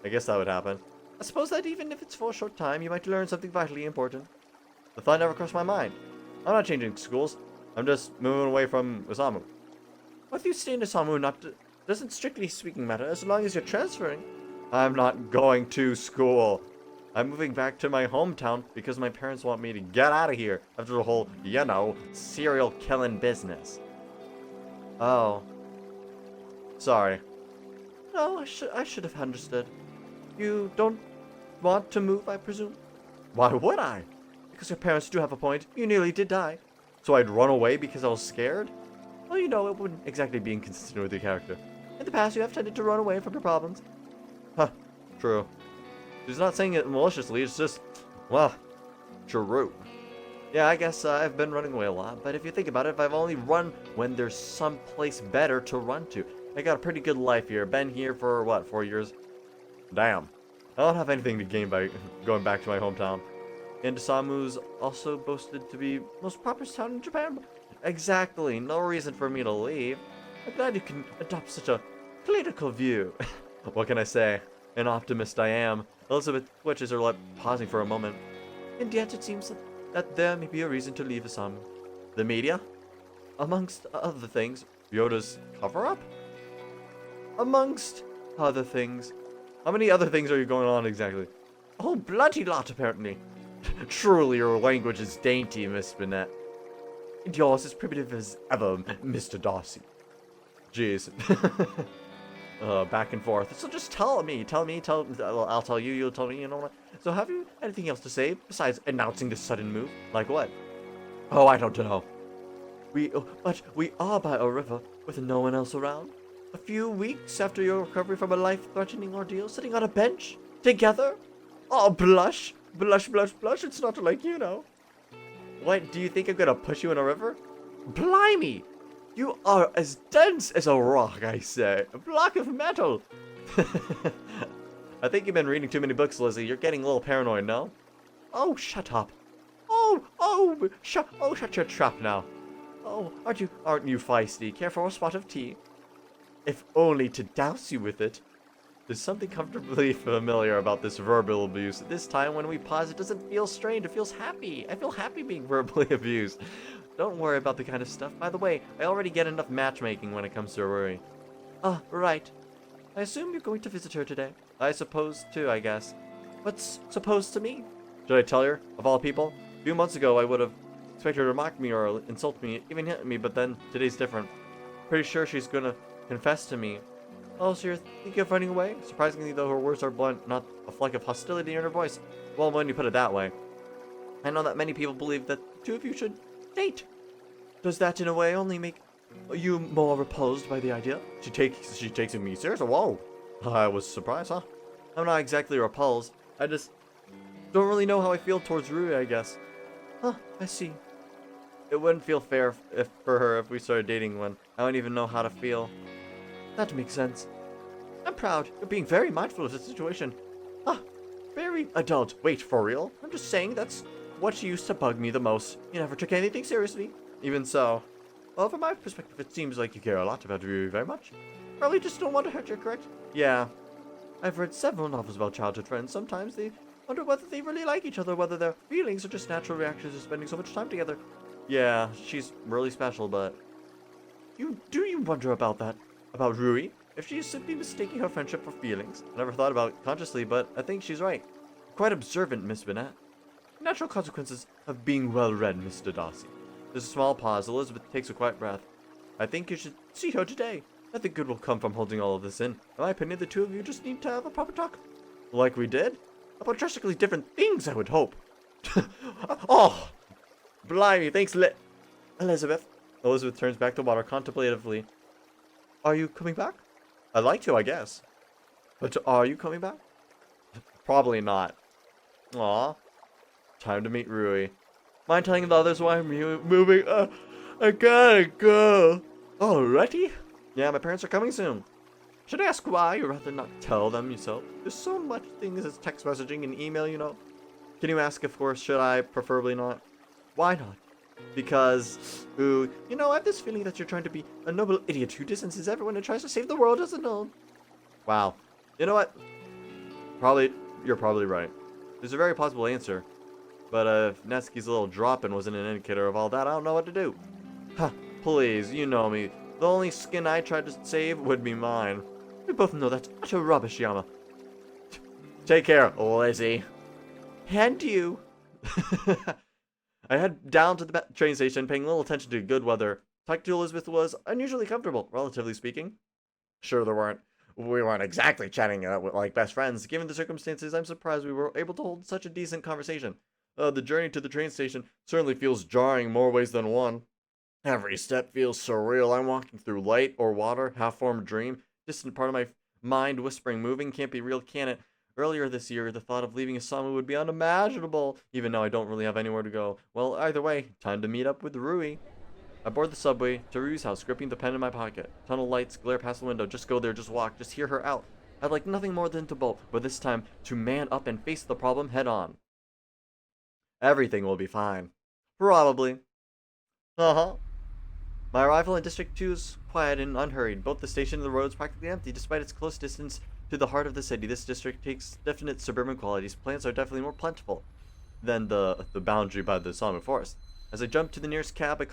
Speaker 1: I guess that would happen.
Speaker 2: I suppose that even if it's for a short time, you might learn something vitally important.
Speaker 1: The thought never crossed my mind. I'm not changing schools. I'm just moving away from Osamu.
Speaker 2: What if you stay in Osamu doesn't strictly speaking matter, as long as you're transferring?
Speaker 1: I'm not going to school. I'm moving back to my hometown because my parents want me to get out of here after the whole, you know, serial killing business. Oh. Sorry.
Speaker 2: No, I should have understood. You don't want to move, I presume?
Speaker 1: Why would I?
Speaker 2: Because your parents do have a point. You nearly did die.
Speaker 1: So I'd run away because I was scared?
Speaker 2: Well, you know, it wouldn't exactly be inconsistent with your character. In the past, you have tended to run away from your problems.
Speaker 1: Huh. True. She's not saying it maliciously, it's just, well, true. Yeah, I guess I've been running away a lot, but if you think about it, if I've only run when there's some place better to run to. I got a pretty good life here. Been here for, what, 4 years? Damn. I don't have anything to gain by going back to my hometown. And Osamu's also boasted to be
Speaker 2: most prosperous town in Japan.
Speaker 1: Exactly. No reason for me to leave.
Speaker 2: I'm glad you can adopt such a political view.
Speaker 1: What can I say? An optimist I am. Elizabeth twitches her lip, pausing for a moment.
Speaker 2: And yet it seems that there may be a reason to leave Osamu.
Speaker 1: The media?
Speaker 2: Amongst other things.
Speaker 1: Yoda's cover-up?
Speaker 2: Amongst other things.
Speaker 1: How many other things are you going on exactly?
Speaker 2: A whole bloody lot, apparently.
Speaker 1: Truly, your language is dainty, Miss Bennett.
Speaker 2: And yours is primitive as ever, Mr. Darcy.
Speaker 1: Jeez. Back and forth.
Speaker 2: So just tell me, I'll tell you, you'll tell me, you know what? So have you anything else to say besides announcing this sudden move?
Speaker 1: Like what?
Speaker 2: Oh, I don't know. But we are by a river with no one else around. A few weeks after your recovery from a life-threatening ordeal, sitting on a bench together. Oh, blush, blush, blush, blush. It's not like you know. What, do you think I'm gonna push you in a river? Blimey! You are as dense as a rock, I say. A block of metal. I think you've been reading too many books, Lizzie. You're getting a little paranoid, no? Oh, shut up. Shut your trap now. Oh, aren't you feisty? Care for a spot of tea? If only to douse you with it. There's something comfortably familiar about this verbal abuse. This time when we pause, it doesn't feel strained, it feels happy. I feel happy being verbally abused. Don't worry about the kind of stuff. By the way, I already get enough matchmaking when it comes to Ruri. Ah, right. I assume you're going to visit her today. I suppose too, I guess. What's supposed to mean? Should I tell her, of all people? A few months ago, I would have expected her to mock me or insult me, even hit me, but then today's different. Pretty sure she's gonna confess to me. Oh, so you're thinking of running away? Surprisingly, though, her words are blunt, not a fleck of hostility in her voice. Well, when you put it that way. I know that many people believe that the two of you should date. Does that, in a way, only make you more repulsed by the idea? She takes me serious? Whoa. I was surprised, huh? I'm not exactly repulsed. I just don't really know how I feel towards Rui, I guess. Huh, I see. It wouldn't feel fair for her if we started dating when I don't even know how to feel. That makes sense. I'm proud. You're being very mindful of the situation. Ah, very adult. Wait, for real? I'm just saying that's what used to bug me the most. You never took anything seriously. Even so. Well, from my perspective, it seems like you care a lot about Rui very much. Probably just don't want to hurt you, correct? Yeah. I've read several novels about childhood friends. Sometimes they wonder whether they really like each other, whether their feelings are just natural reactions to spending so much time together. Yeah, she's really special, but... Do you wonder about that? About Rui? If she is simply mistaking her friendship for feelings? I never thought about it consciously, but I think she's right. Quite observant, Miss Bennett. Natural consequences of being well-read, Mr. Darcy. There's a small pause. Elizabeth takes a quiet breath. I think you should see her today. Nothing good will come from holding all of this in. In my opinion, the two of you just need to have a proper talk. Like we did? About drastically different things, I would hope. Oh! Blimey, thanks, Elizabeth. Elizabeth turns back to water contemplatively. Are you coming back? I'd like to, I guess. But are you coming back? Probably not. Aw. Time to meet Rui. Mind telling the others why I'm moving? I gotta go. Already? Yeah, my parents are coming soon. Should I ask why, or rather not tell them yourself? There's so much things as text messaging and email, you know. Can you ask, of course? Should I? Preferably not. Why not? Because, ooh, you know, I have this feeling that you're trying to be a noble idiot who distances everyone and tries to save the world as a known. Wow. You know what? You're probably right. There's a very possible answer. But if Netsuki's little drop-in wasn't an indicator of all that, I don't know what to do. Huh, please, you know me. The only skin I tried to save would be mine. We both know that's utter rubbish, Yama. Take care, Lizzie. And you. I head down to the train station, paying little attention to good weather. Talking to Elizabeth was unusually comfortable, relatively speaking. Sure, we weren't exactly chatting like best friends. Given the circumstances, I'm surprised we were able to hold such a decent conversation. The journey to the train station certainly feels jarring in more ways than one. Every step feels surreal. I'm walking through light or water, half-formed dream. Distant part of my mind whispering, moving can't be real, can it? Earlier this year, the thought of leaving Isamu would be unimaginable. Even now, I don't really have anywhere to go. Well, either way, time to meet up with Rui. I board the subway to Rui's house, gripping the pen in my pocket. Tunnel lights glare past the window. Just go there, just walk, just hear her out. I'd like nothing more than to bolt, but this time to man up and face the problem head on. Everything will be fine. Probably. Uh-huh. My arrival in District 2 is quiet and unhurried. Both the station and the roads practically empty, despite its close distance to the heart of the city. This district takes definite suburban qualities. Plants are definitely more plentiful than the boundary by the Isamu forest. As I jump to the nearest cab, I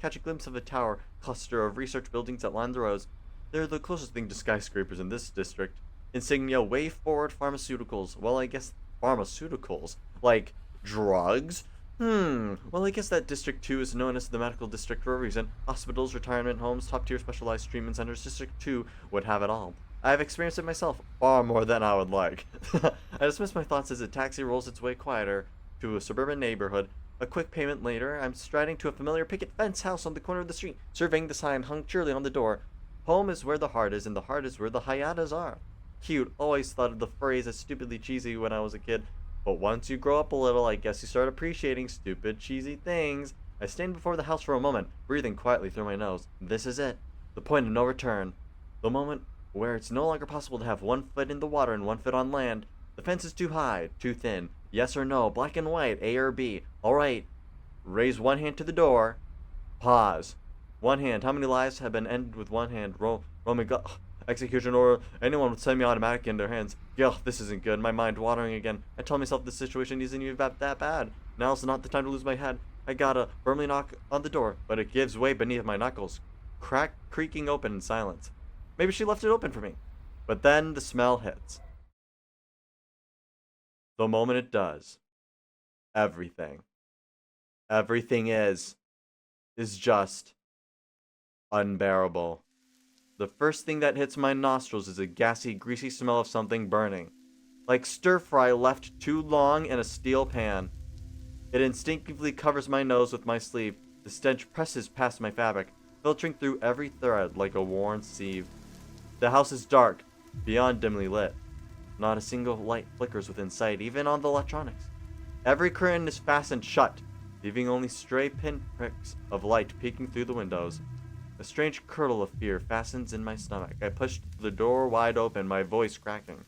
Speaker 2: catch a glimpse of a tower cluster of research buildings that line the roads. They're the closest thing to skyscrapers in this district. Insignia Way Forward Pharmaceuticals. Well, I guess pharmaceuticals. Like drugs? Well, I guess that District 2 is known as the medical district for a reason. Hospitals, retirement homes, top-tier specialized treatment centers. District 2 would have it all. I have experienced it myself, far more than I would like. I dismiss my thoughts as a taxi rolls its way quieter to a suburban neighborhood. A quick payment later, I'm striding to a familiar picket fence house on the corner of the street, surveying the sign hung cheerily on the door. Home is where the heart is, and the heart is where the Hayatas are. Cute. Always thought of the phrase as stupidly cheesy when I was a kid.
Speaker 1: But once you grow up a little, I guess you start appreciating stupid, cheesy things. I stand before the house for a moment, breathing quietly through my nose. This is it. The point of no return. The moment where it's no longer possible to have 1 foot in the water and 1 foot on land. The fence is too high, too thin. Yes or no, black and white, A or B. Alright. Raise one hand to the door. Pause. One hand. How many lives have been ended with one hand? Roman God. Execution or anyone with semi-automatic in their hands. Yo, this isn't good. My mind watering again. I tell myself this situation isn't even that bad. Now's not the time to lose my head. I gotta firmly knock on the door, but it gives way beneath my knuckles, creaking open in silence. Maybe she left it open for me. But then the smell hits. The moment it does, everything is just unbearable. The first thing that hits my nostrils is a gassy, greasy smell of something burning. Like stir fry left too long in a steel pan. It instinctively covers my nose with my sleeve. The stench presses past my fabric, filtering through every thread like a worn sieve. The house is dark, beyond dimly lit. Not a single light flickers within sight, even on the electronics. Every curtain is fastened shut, leaving only stray pinpricks of light peeking through the windows. A strange curdle of fear fastens in my stomach. I push the door wide open, my voice cracking.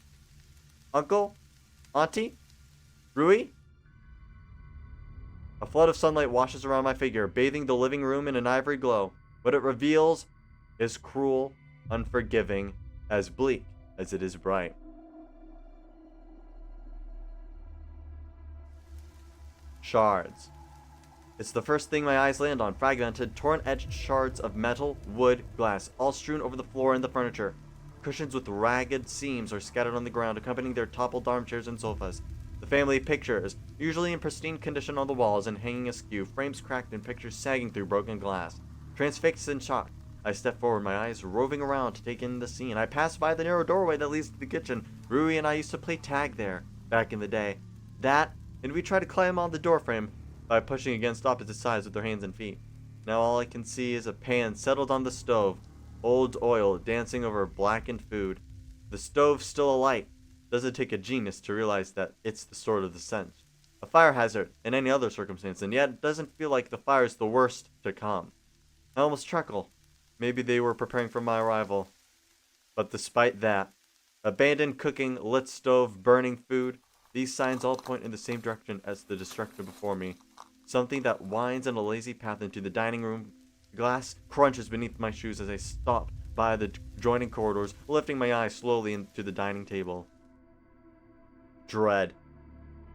Speaker 1: Uncle? Auntie? Rui? A flood of sunlight washes around my figure, bathing the living room in an ivory glow. What it reveals is cruel, unforgiving, as bleak as it is bright. Shards. It's the first thing my eyes land on. Fragmented, torn-edged shards of metal, wood, glass, all strewn over the floor and the furniture. Cushions with ragged seams are scattered on the ground, accompanying their toppled armchairs and sofas. The family pictures, usually in pristine condition on the walls and hanging askew, frames cracked and pictures sagging through broken glass. Transfixed in shock, I step forward, my eyes roving around to take in the scene. I pass by the narrow doorway that leads to the kitchen. Rui and I used to play tag there, back in the day. That, and we try to climb on the doorframe by pushing against opposite sides with their hands and feet. Now all I can see is a pan settled on the stove, old oil dancing over blackened food. The stove still alight. Doesn't take a genius to realize that it's the sort of the scent. A fire hazard in any other circumstance, and yet it doesn't feel like the fire's the worst to come. I almost chuckle. Maybe they were preparing for my arrival. But despite that, abandoned cooking, lit stove, burning food, these signs all point in the same direction as the destructor before me. Something that winds in a lazy path into the dining room. Glass crunches beneath my shoes as I stop by the joining corridors, lifting my eyes slowly into the dining table. Dread.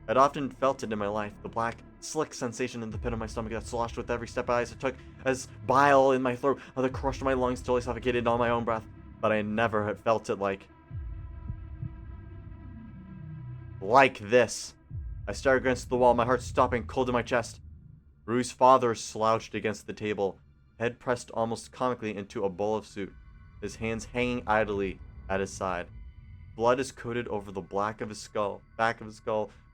Speaker 1: I'd often felt it in my life, the black, slick sensation in the pit of my stomach that sloshed with every step I took, as bile in my throat that crushed my lungs till I suffocated on my own breath. But I never had felt it like this. I stared against the wall, my heart stopping cold in my chest. Rui's father slouched against the table, head pressed almost comically into a bowl of soup, his hands hanging idly at his side. Blood is coated over the back of his skull,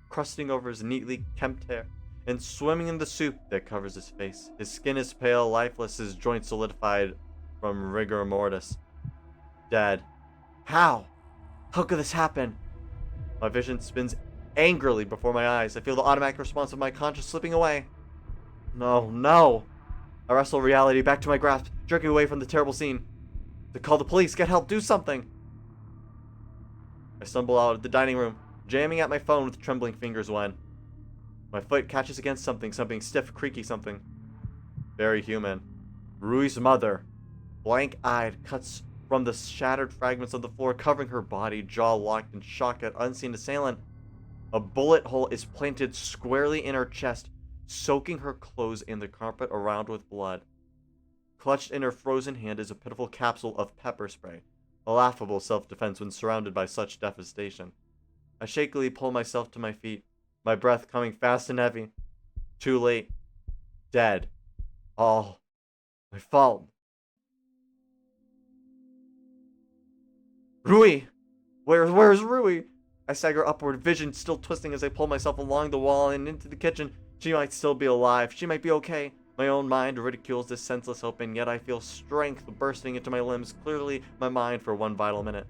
Speaker 1: crusting over his neatly kempt hair, and swimming in the soup that covers his face. His skin is pale, lifeless, his joints solidified from rigor mortis. Dead. How? How could this happen? My vision spins angrily before my eyes. I feel the automatic response of my conscience slipping away. No. I wrestle reality back to my grasp, jerking away from the terrible scene. To call the police, get help, do something. I stumble out of the dining room, jamming at my phone with trembling fingers when my foot catches against something stiff, creaky something. Very human. Rui's mother, blank-eyed, cuts from the shattered fragments of the floor, covering her body, jaw locked in shock at unseen assailant. A bullet hole is planted squarely in her chest, soaking her clothes and the carpet around with blood. Clutched in her frozen hand is a pitiful capsule of pepper spray, a laughable self-defense when surrounded by such devastation. I shakily pull myself to my feet, my breath coming fast and heavy. Too late. Dead. All my fault. Rui! Where's Rui? I stagger upward, vision still twisting as I pull myself along the wall and into the kitchen. She might still be alive. She might be okay. My own mind ridicules this senseless hope, and yet I feel strength bursting into my limbs, clearly my mind for one vital minute.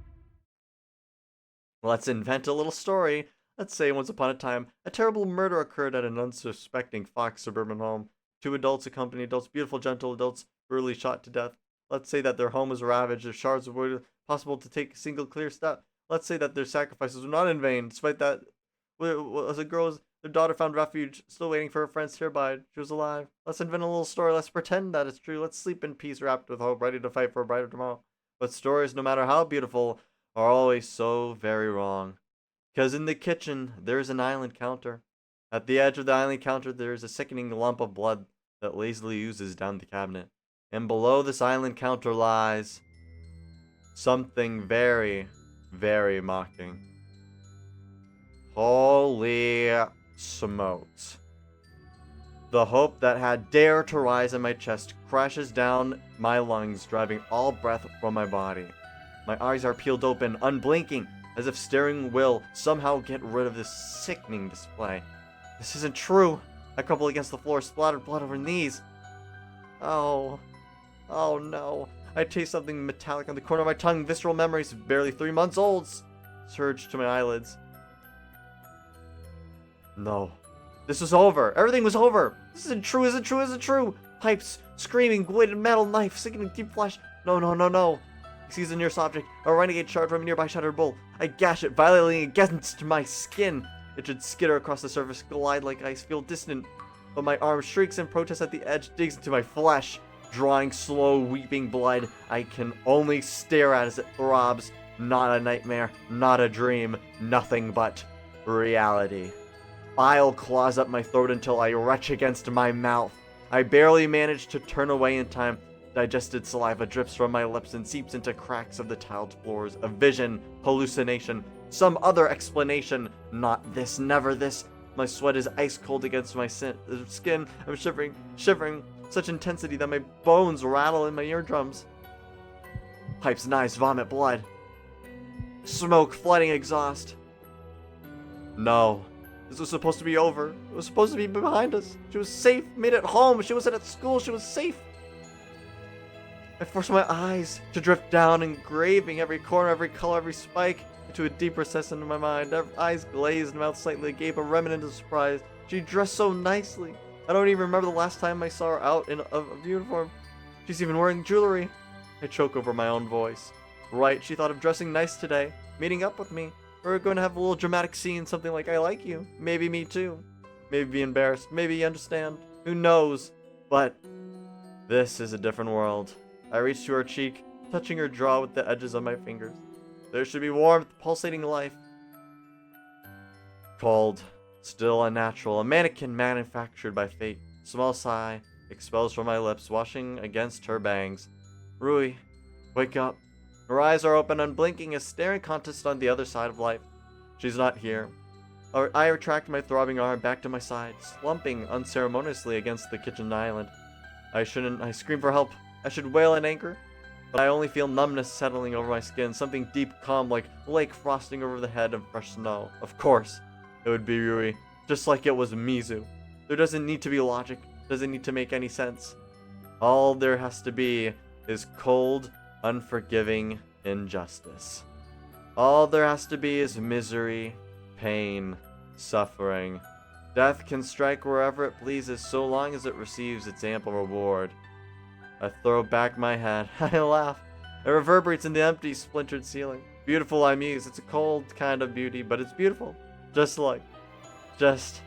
Speaker 1: Let's invent a little story.
Speaker 2: Let's say once upon a time, a terrible murder occurred at an unsuspecting Fox suburban home. 2 adults, accompanied adults, beautiful, gentle adults, brutally shot to death. Let's say that their home was ravaged, their shards were possible to take a single clear step. Let's say that their sacrifices were not in vain, despite that, as a girl, their daughter found refuge, still waiting for her friends nearby. She was alive. Let's invent a little story. Let's pretend that it's true. Let's sleep in peace, wrapped with hope, ready to fight for a brighter tomorrow. But stories, no matter how beautiful, are always so very wrong. Because in the kitchen, there's an island counter. At the edge of the island counter, there's a sickening lump of blood that lazily oozes down the cabinet. And below this island counter lies something very, very mocking. Holy smokes. The hope that had dared to rise in my chest crashes down my lungs, driving all breath from my body. My eyes are peeled open, unblinking, as if staring will somehow get rid of this sickening display. This isn't true. I crumple against the floor, splattered blood over knees. Oh no. I taste something metallic on the corner of my tongue. Visceral memories, barely 3 months old, surge to my eyelids. No. This was over. Everything was over. This isn't true. Is it true? Is it true? Pipes, screaming, bladed metal, knife, sickening deep flesh. No. He sees a nearest object, a renegade shard from a nearby shattered bowl. I gash it violently against my skin. It should skitter across the surface, glide like ice, feel distant. But my arm shrieks in protest at the edge, digs into my flesh, drawing slow, weeping blood. I can only stare at as it throbs. Not a nightmare, not a dream, nothing but reality. Bile claws up my throat until I retch against my mouth. I barely manage to turn away in time. Digested saliva drips from my lips and seeps into cracks of the tiled floors. A vision, hallucination, some other explanation. Not this, never this. My sweat is ice cold against my skin. I'm shivering, such intensity that my bones rattle in my eardrums. Pipes, knives, vomit, blood. Smoke, flooding exhaust. No. This was supposed to be over. It was supposed to be behind us. She was safe, made it home. She wasn't at school. She was safe. I forced my eyes to drift down, engraving every corner, every color, every spike into a deep recess into my mind. Eyes glazed, mouth slightly agape, a remnant of surprise. She dressed so nicely. I don't even remember the last time I saw her out in a uniform. She's even wearing jewelry. I choke over my own voice. Right, she thought of dressing nice today, meeting up with me. We're going to have a little dramatic scene, something like I like you. Maybe me too. Maybe be embarrassed. Maybe you understand. Who knows? But this is a different world. I reach to her cheek, touching her jaw with the edges of my fingers. There should be warmth, pulsating life. Cold, still unnatural, a mannequin manufactured by fate. Small sigh expels from my lips, washing against her bangs. Rui, wake up. Her eyes are open, unblinking, a staring contest on the other side of life. She's not here. I retract my throbbing arm back to my side, slumping unceremoniously against the kitchen island. I scream for help. I should wail in anger, but I only feel numbness settling over my skin, something deep calm like lake frosting over the head of fresh snow. Of course, it would be Rui, just like it was Mizu. There doesn't need to be logic, doesn't need to make any sense. All there has to be is cold, unforgiving injustice. All there has to be is misery, pain, suffering. Death can strike wherever it pleases so long as it receives its ample reward. I throw back my head. I laugh. It reverberates in the empty, splintered ceiling. Beautiful, I muse. It's a cold kind of beauty, but it's beautiful. Just like death.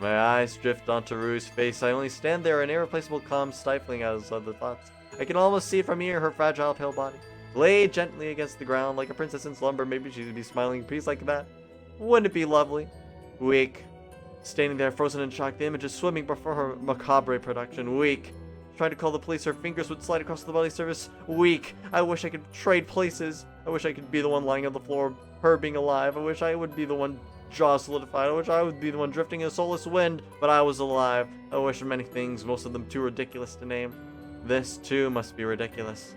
Speaker 2: My eyes drift onto Rue's face. I only stand there, an irreplaceable calm stifling as other thoughts. I can almost see from here her fragile, pale body. Laid gently against the ground like a princess in slumber. Maybe she'd be smiling in peace like that. Wouldn't it be lovely? Weak. Standing there, frozen in shock, the images swimming before her macabre production. Weak. Trying to call the police, her fingers would slide across the body surface. Weak. I wish I could trade places. I wish I could be the one lying on the floor, her being alive. I wish I would be the one jaw solidified. I wish I would be the one drifting in a soulless wind, but I was alive. I wish many things, most of them too ridiculous to name. This, too, must be ridiculous.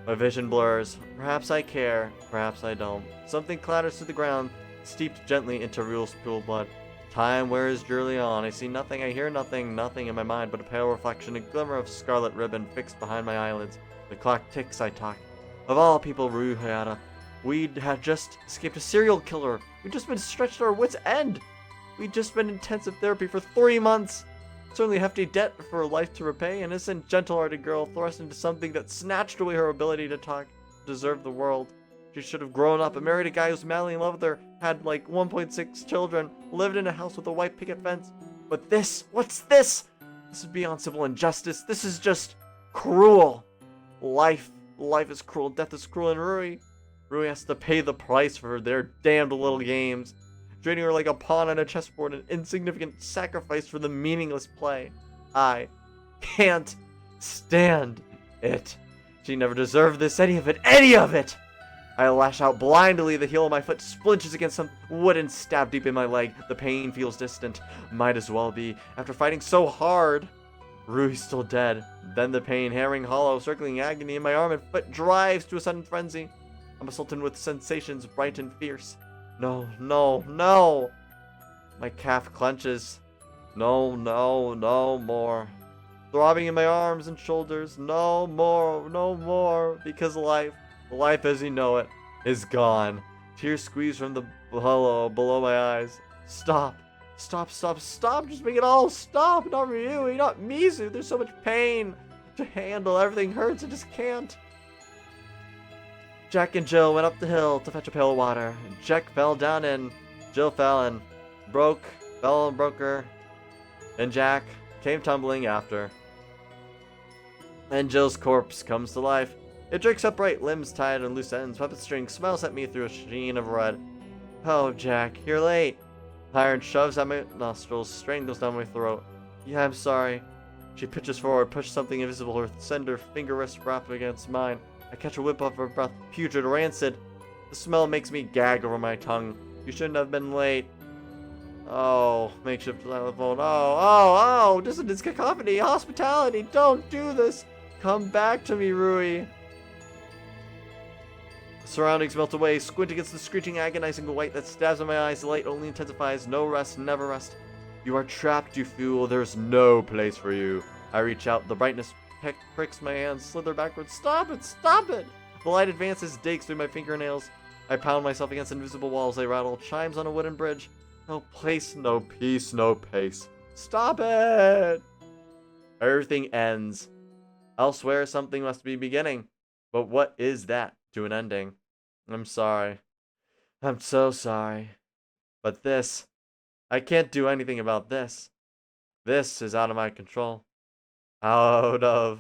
Speaker 2: My vision blurs. Perhaps I care, perhaps I don't. Something clatters to the ground, steeped gently into Rule's pool blood. Time wears drearily on. I see nothing, I hear nothing, nothing in my mind but a pale reflection, a glimmer of scarlet ribbon fixed behind my eyelids. The clock ticks, I talk. Of all people, Ryu Hayata. We had just escaped a serial killer. We'd just been stretched to our wits' end. We'd just been in intensive therapy for 3 months. Certainly a hefty debt for a life to repay. An innocent, gentle-hearted girl thrust into something that snatched away her ability to talk. Deserved the world. She should have grown up and married a guy who's madly in love with her, had like 1.6 children, lived in a house with a white picket fence. But this, what's this? This is beyond civil injustice. This is just cruel. Life is cruel. Death is cruel. And Rui has to pay the price for their damned little games. Treating her like a pawn on a chessboard, an insignificant sacrifice for the meaningless play. I can't stand it. She never deserved this, any of it. I lash out blindly. The heel of my foot splinches against some wooden stab deep in my leg. The pain feels distant. Might as well be. After fighting so hard, Rui's still dead. Then the pain, hammering hollow, circling agony in my arm and foot drives to a sudden frenzy. I'm assaulted with sensations bright and fierce. No. My calf clenches. No more. Throbbing in my arms and shoulders. No more. Because life as you know it, is gone. Tears squeeze from the hollow below my eyes. Stop. Just make it all stop. Not Ryu, not Mizu. There's so much pain to handle. Everything hurts. I just can't. Jack and Jill went up the hill to fetch a pail of water. Jack fell down and Jill fell and broke her. And Jack came tumbling after. And Jill's corpse comes to life. It jerks upright, limbs tied on loose ends. Puppet string smiles at me through a sheen of red. Oh, Jack, you're late. Iron shoves at my nostrils, strangles down my throat. Yeah, I'm sorry. She pitches forward, pushes something invisible, her slender finger wrist wrapped against mine. I catch a whip of her breath, putrid, rancid. The smell makes me gag over my tongue. You shouldn't have been late. Oh, makeshift telephone. Oh, dissonance, cacophony, hospitality. Don't do this. Come back to me, Rui. Surroundings melt away, squint against the screeching, agonizing white that stabs in my eyes. The light only intensifies. No rest, never rest. You are trapped, you fool. There's no place for you. I reach out. The brightness pricks my hands, slither backwards. Stop it! The light advances, digs through my fingernails. I pound myself against invisible walls. They rattle. Chimes on a wooden bridge. No place, no peace, no pace. Stop it! Everything ends. Elsewhere, something must be beginning. But what is that to an ending? I'm sorry. I'm so sorry. But this, I can't do anything about this. This is out of my control. To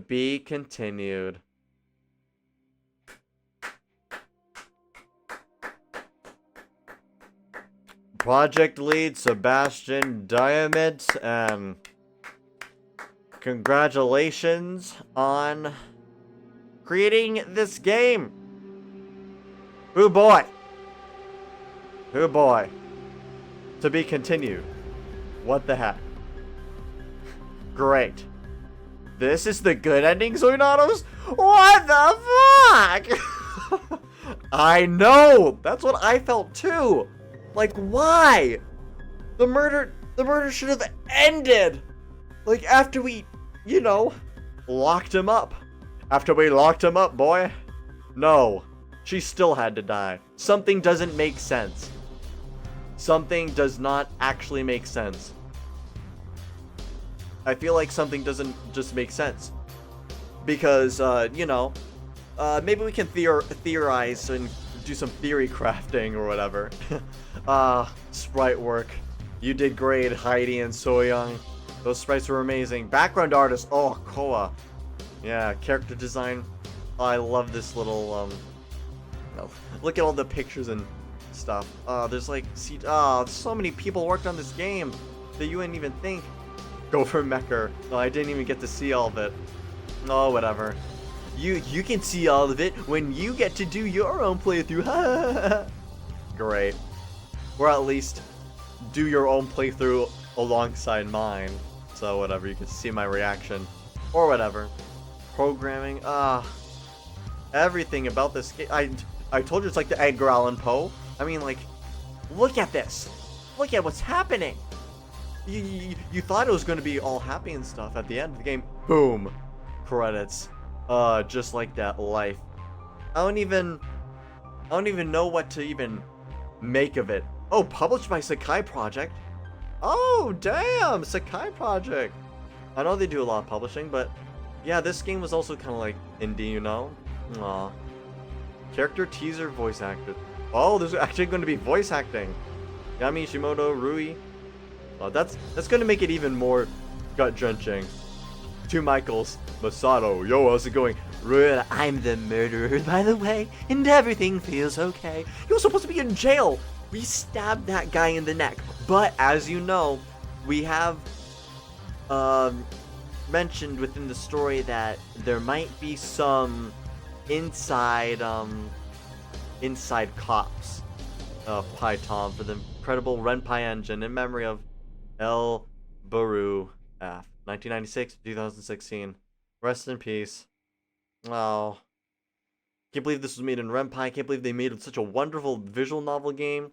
Speaker 2: be continued. Project lead Sebastian Diamond, and congratulations on creating this game. Oh boy. To be continued. What the heck? Great. This is the good ending, Xoinatos? What the fuck? I know. That's what I felt too. Like, why? The murder should have ended. Like, after we, locked him up. After we locked him up, boy. No. She still had to die. Something doesn't make sense. Something does not actually make sense. I feel like something doesn't just make sense. Because, maybe we can theorize and do some theory crafting or whatever. Sprite work. You did great, Heidi and Soyoung. Those sprites were amazing. Background artist, oh, Koa. Yeah, character design. Oh, I love this little, look at all the pictures and stuff. There's like, so many people worked on this game that you wouldn't even think. Gopher Mecher. Oh, I didn't even get to see all of it. Oh, whatever. You can see all of it when you get to do your own playthrough. Great. Or at least do your own playthrough alongside mine. So whatever, you can see my reaction. Or whatever. Programming, everything about this game. I told you it's like the Edgar Allan Poe. I mean, like, look at this. Look at what's happening. You thought it was going to be all happy and stuff at the end of the game. Boom. Credits. Just like that, life. I don't even know what to even make of it. Oh, published by Sakai Project. Oh, damn, Sakai Project. I know they do a lot of publishing, but yeah, this game was also kind of like indie, you know? Aw. Character teaser voice actor. Oh, there's actually going to be voice acting. Yami, Shimoto, Rui. Oh, that's going to make it even more gut-drenching. Two Michaels. Masato, yo, how's it going? Rui, I'm the murderer, by the way, and everything feels okay. You're supposed to be in jail. We stabbed that guy in the neck. But, as you know, we have mentioned within the story that there might be some inside cops of Python for the incredible Renpai engine in memory of El Baru F. 1996-2016. Rest in peace. Oh. Can't believe this was made in Renpai. Can't believe they made such a wonderful visual novel game.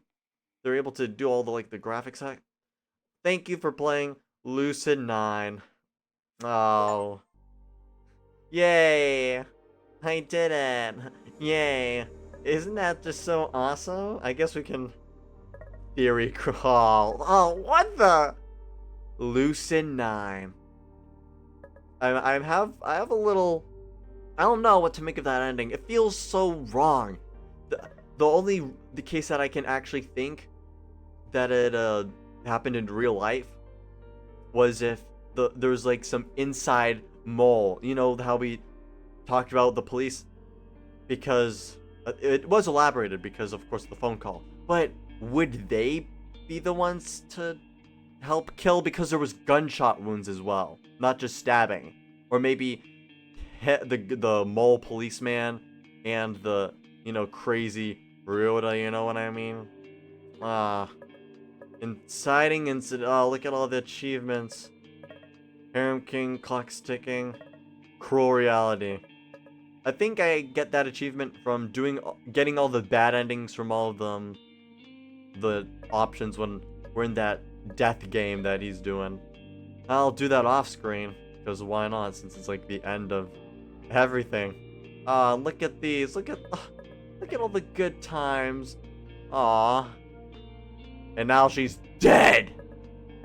Speaker 2: They're able to do all the graphics. Thank you for playing Lucid9. Oh. Yay. I did it. Yay. Isn't that just so awesome? I guess we can theory crawl. Oh, what the? Lucid9. I have a little, I don't know what to make of that ending. It feels so wrong. The case that I can actually think that it happened in real life was if there was like some inside mole. You know how we talked about the police, because it was elaborated because of course the phone call. But would they be the ones to help kill, because there was gunshot wounds as well, not just stabbing? Or maybe the mole policeman and the crazy Ryota, you know what I mean? Inciting incident. Oh, look at all the achievements. Harem King, clock's ticking, cruel reality. I think I get that achievement from getting all the bad endings from all of them, the options when we're in that death game that he's doing. I'll do that off screen, because why not, since it's like the end of everything. Look at these. Look at all the good times. Aw. And now she's dead.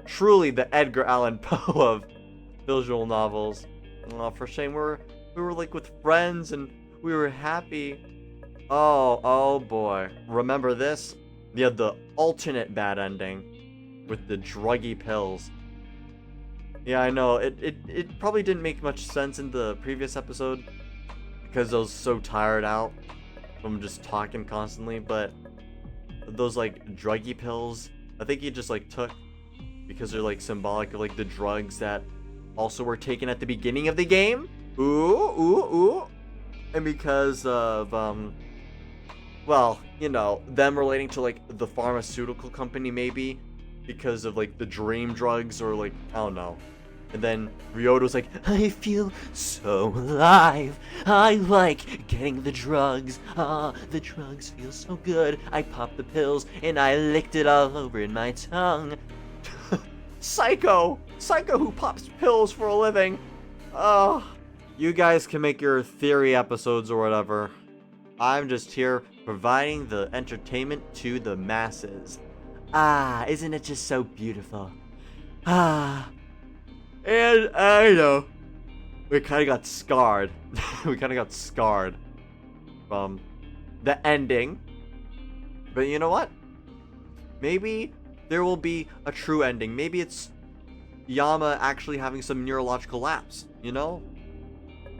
Speaker 2: Truly the Edgar Allan Poe of visual novels. Oh, for shame. We were like with friends and we were happy. Oh boy. Remember this? Yeah, the alternate bad ending with the druggy pills. Yeah, I know. It probably didn't make much sense in the previous episode because I was so tired out from just talking constantly, but those druggy pills, I think he just took because they're symbolic of the drugs that also were taken at the beginning of the game. Ooh. And because of well, them relating to the pharmaceutical company, maybe because of the dream drugs, or I don't know. And then Ryoto's like, I feel so alive. I like getting the drugs. The drugs feel so good. I popped the pills and I licked it all over in my tongue. Psycho who pops pills for a living. You guys can make your theory episodes or whatever. I'm just here providing the entertainment to the masses. Isn't it just so beautiful? And I know we kind of got scarred. We kind of got scarred from the ending. But you know what? Maybe there will be a true ending. Maybe it's Yama actually having some neurological lapse,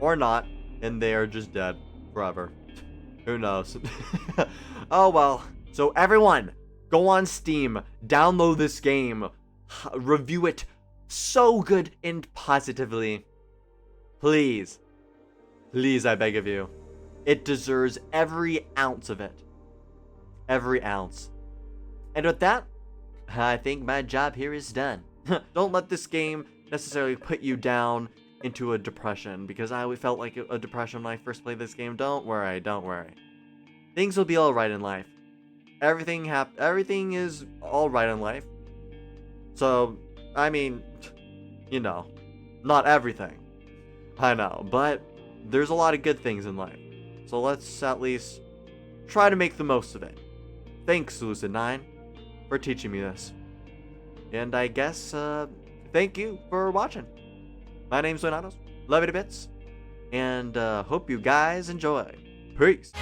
Speaker 2: Or not, and they are just dead forever. Who knows? Oh well. So everyone, go on Steam, download this game, review it so good and positively. Please, I beg of you. It deserves every ounce of it. Every ounce. And with that, I think my job here is done. Don't let this game necessarily put you down into a depression, because I felt like a depression when I first played this game. Don't worry. Things will be alright in life. Everything is alright in life. So, I mean, you know, not everything. I know, but there's a lot of good things in life. So let's at least try to make the most of it. Thanks, Lucid9, for teaching me this. And I guess, thank you for watching. My name's Xoinatos. Love you to bits. And hope you guys enjoy. Peace.